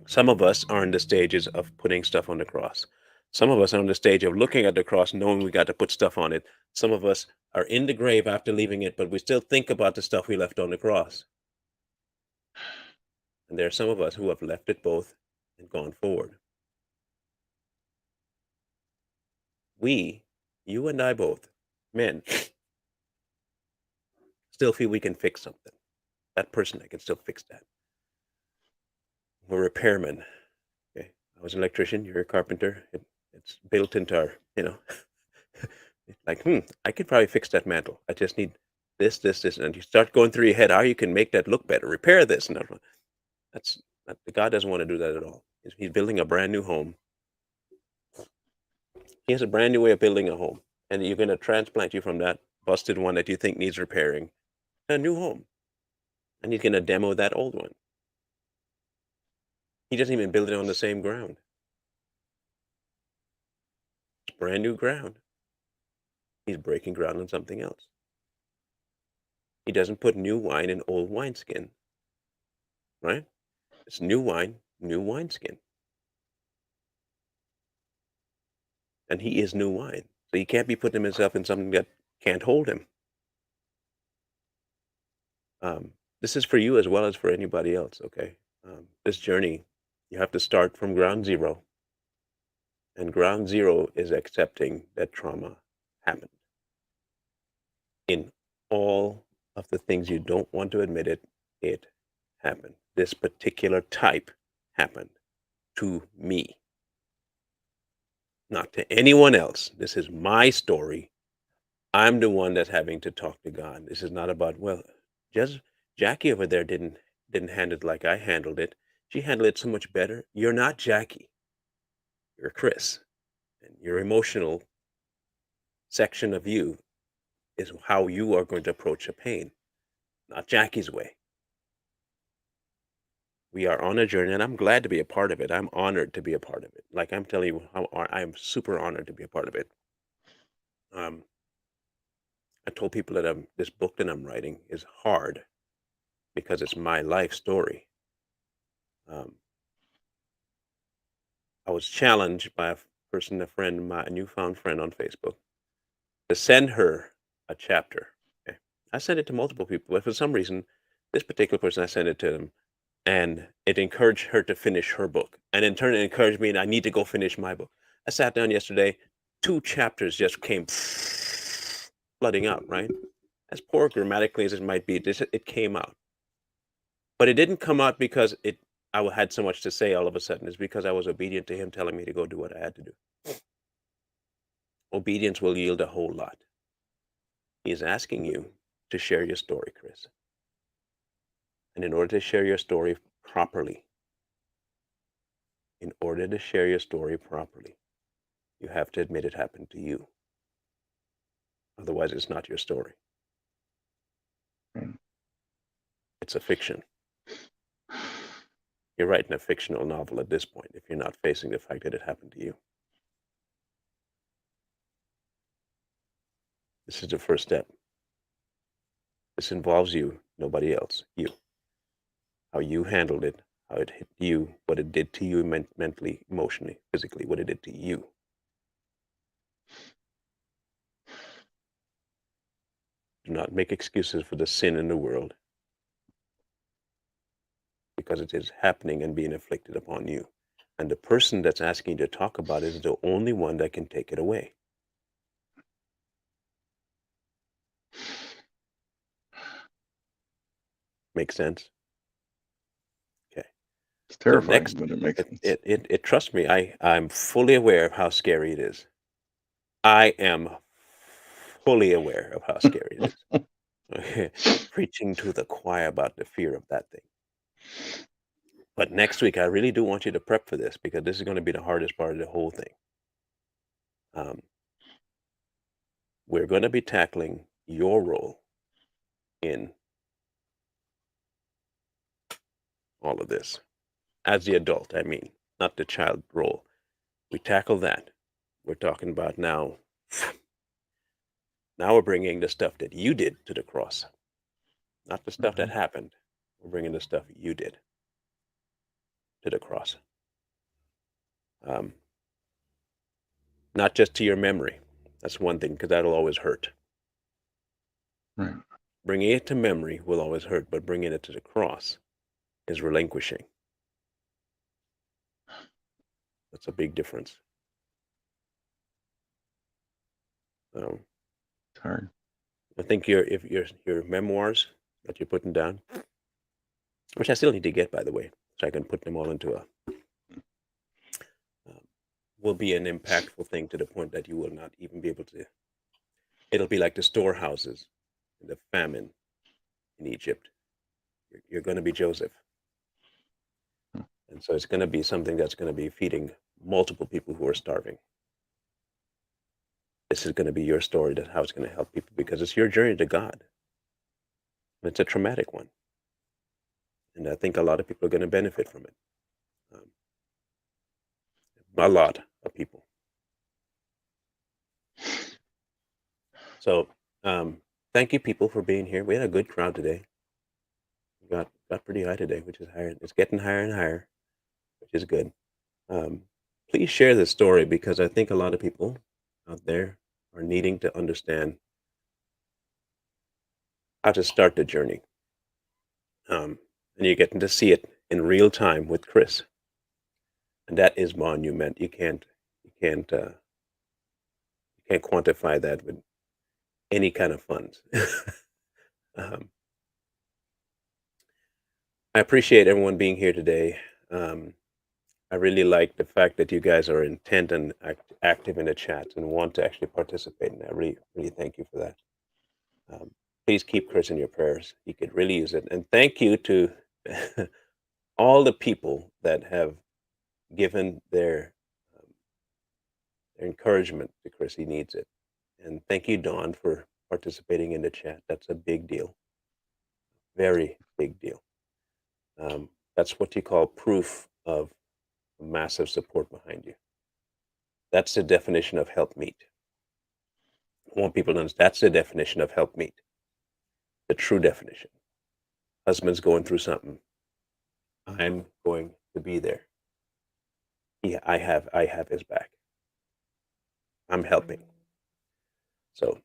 Some of us are in the stages of putting stuff on the cross. Some of us are on the stage of looking at the cross, knowing we got to put stuff on it. Some of us are in the grave after leaving it, but we still think about the stuff we left on the cross. And there are some of us who have left it both and gone forward. We, you and I both, men, still feel we can fix something. That person, I can still fix that. We're repairmen. Okay. I was an electrician, you're a carpenter. It's built into our. Like, I could probably fix that mantle. I just need this, and you start going through your head how you can make that look better, repair this, and that's God doesn't want to do that at all. He's building a brand new home. He has a brand new way of building a home, and you're going to transplant you from that busted one that you think needs repairing to a new home, and he's going to demo that old one. He doesn't even build it on the same ground. It's brand new ground. He's breaking ground on something else. He doesn't put new wine in old wineskin, right? It's new wine, new wineskin. And he is new wine. So he can't be putting himself in something that can't hold him. This is for you as well as for anybody else, okay? This journey, you have to start from ground zero. And ground zero is accepting that trauma happened. In all of the things you don't want to admit it, it happened. This particular type happened to me, not to anyone else. This is my story. I'm the one that's having to talk to God. This is not about, well, just Jackie over there didn't handle it like I handled it. She handled it so much better. You're not Jackie. You're Chris. And your emotional section of you is how you are going to approach a pain, not Jackie's way. We are on a journey, and I'm glad to be a part of it. I'm honored to be a part of it. Like I'm telling you, how I'm super honored to be a part of it. Um, I told people that this book that I'm writing is hard because it's my life story. Um, I was challenged by a person, a friend, a newfound friend on Facebook, to send her a chapter. Okay? I sent it to multiple people, but for some reason, this particular person, I sent it to them, and it encouraged her to finish her book. And in turn, it encouraged me, and I need to go finish my book. I sat down yesterday, 2 chapters just came flooding out, right? As poor grammatically as it might be, it came out. But it didn't come out because I had so much to say all of a sudden. It's because I was obedient to him telling me to go do what I had to do. Obedience will yield a whole lot. He is asking you to share your story, Chris. And in order to share your story properly, in order to share your story properly, you have to admit it happened to you. Otherwise, it's not your story. Mm. It's a fiction. You're writing a fictional novel at this point if you're not facing the fact that it happened to you. This is the first step. This involves you, nobody else, you. How you handled it, how it hit you, what it did to you mentally, emotionally, physically, what it did to you. Do not make excuses for the sin in the world because it is happening and being inflicted upon you. And the person that's asking you to talk about it is the only one that can take it away. Make sense? Okay. It's So terrifying, next, but it makes sense. trust me, I'm fully aware of how scary it is. I am fully aware of how scary it is. Okay. Preaching to the choir about the fear of that thing. But next week, I really do want you to prep for this because this is going to be the hardest part of the whole thing. Um, we're going to be tackling your role in all of this as the adult. I mean, not the child role. We tackle that. We're talking about now. Now we're bringing the stuff that you did to the cross, not the stuff that Mhm. happened. We're bringing the stuff you did to the cross. Um, not just to your memory. That's one thing because that'll always hurt. Right. Bringing it to memory will always hurt, but bringing it to the cross is relinquishing. That's a big difference. Um, It's hard. I think your memoirs that you're putting down, which I still need to get by the way, so I can put them all into a um, will be an impactful thing to the point that you will not even be able to. It'll be like the storehouses in the famine in Egypt. You're going to be Joseph, and so it's going to be something that's going to be feeding multiple people who are starving. This is going to be your story. That's how it's going to help people because it's your journey to God. And it's a traumatic one, and I think a lot of people are going to benefit from it. Um, a lot of people. So um, thank you, people, for being here. We had a good crowd today. Got pretty high today, which is higher. It's getting higher and higher, which is good. Um, Please share this story because I think a lot of people out there are needing to understand how to start the journey. And you're getting to see it in real time with Chris, and that is monument. You can't quantify that with any kind of funds. um, I appreciate everyone being here today. Um, I really like the fact that you guys are intent and active in the chat and want to actually participate. And I really, really thank you for that. Um, Please keep Chris in your prayers. He could really use it. And thank you to all the people that have given their encouragement to Chris. He needs it. And thank you, Dawn, for participating in the chat. That's a big deal. Very big deal. That's what you call proof of massive support behind you. That's the definition of help meet. I want people to understand that's the definition of help meet. The true definition. Husband's going through something. I'm going to be there. I have his back. I'm helping. So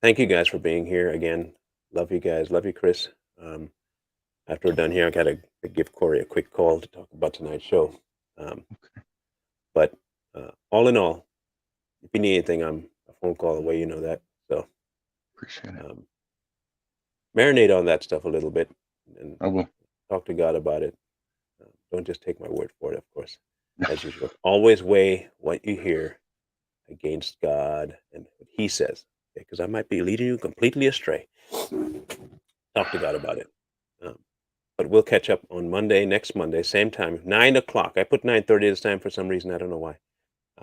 thank you guys for being here again. Love you guys. Love you, Chris. After we're done here, I got to give Corey a quick call to talk about tonight's show. But all in all, if you need anything, I'm a phone call away. You know that. So Appreciate it. Marinate on that stuff a little bit and I will. talk to God about it. Don't just take my word for it, of course. As usual, always weigh what you hear against God and what He says, because I might be leading you completely astray. Talk to God about it. But we'll catch up on Monday, next Monday, same time, 9 o'clock. I put 9:30 this time for some reason. I don't know why.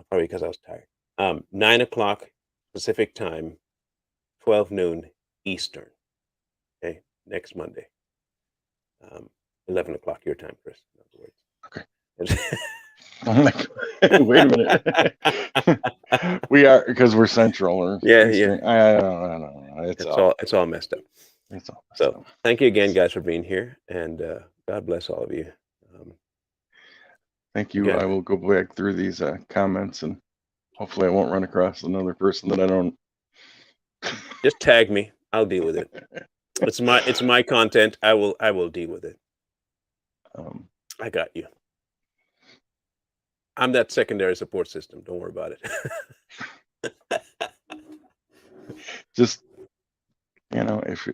Probably because I was tired. 9 o'clock Pacific time, 12 noon Eastern. Okay, next Monday. 11 o'clock your time, Chris. In other words. Okay. I'm like, wait a minute. We are, because we're Central or Yeah. Eastern. I don't know. It's all messed up. It's all messed So up. thank you again, guys, for being here, and God bless all of you. Thank you. Again, I will go back through these comments, and hopefully I won't run across another person that I don't. just tag me. I'll deal with it. It's my content. I will deal with it. I got you. I'm that secondary support system. Don't worry about it. Just, if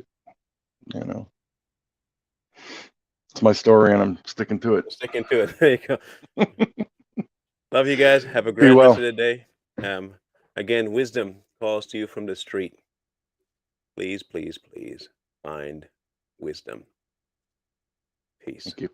it's my story and I'm sticking to it. Sticking to it. There you go. Love you guys. Have a Be great well. rest of the day. Again, wisdom calls to you from the street. Please, please, please find wisdom. Peace. Thank you.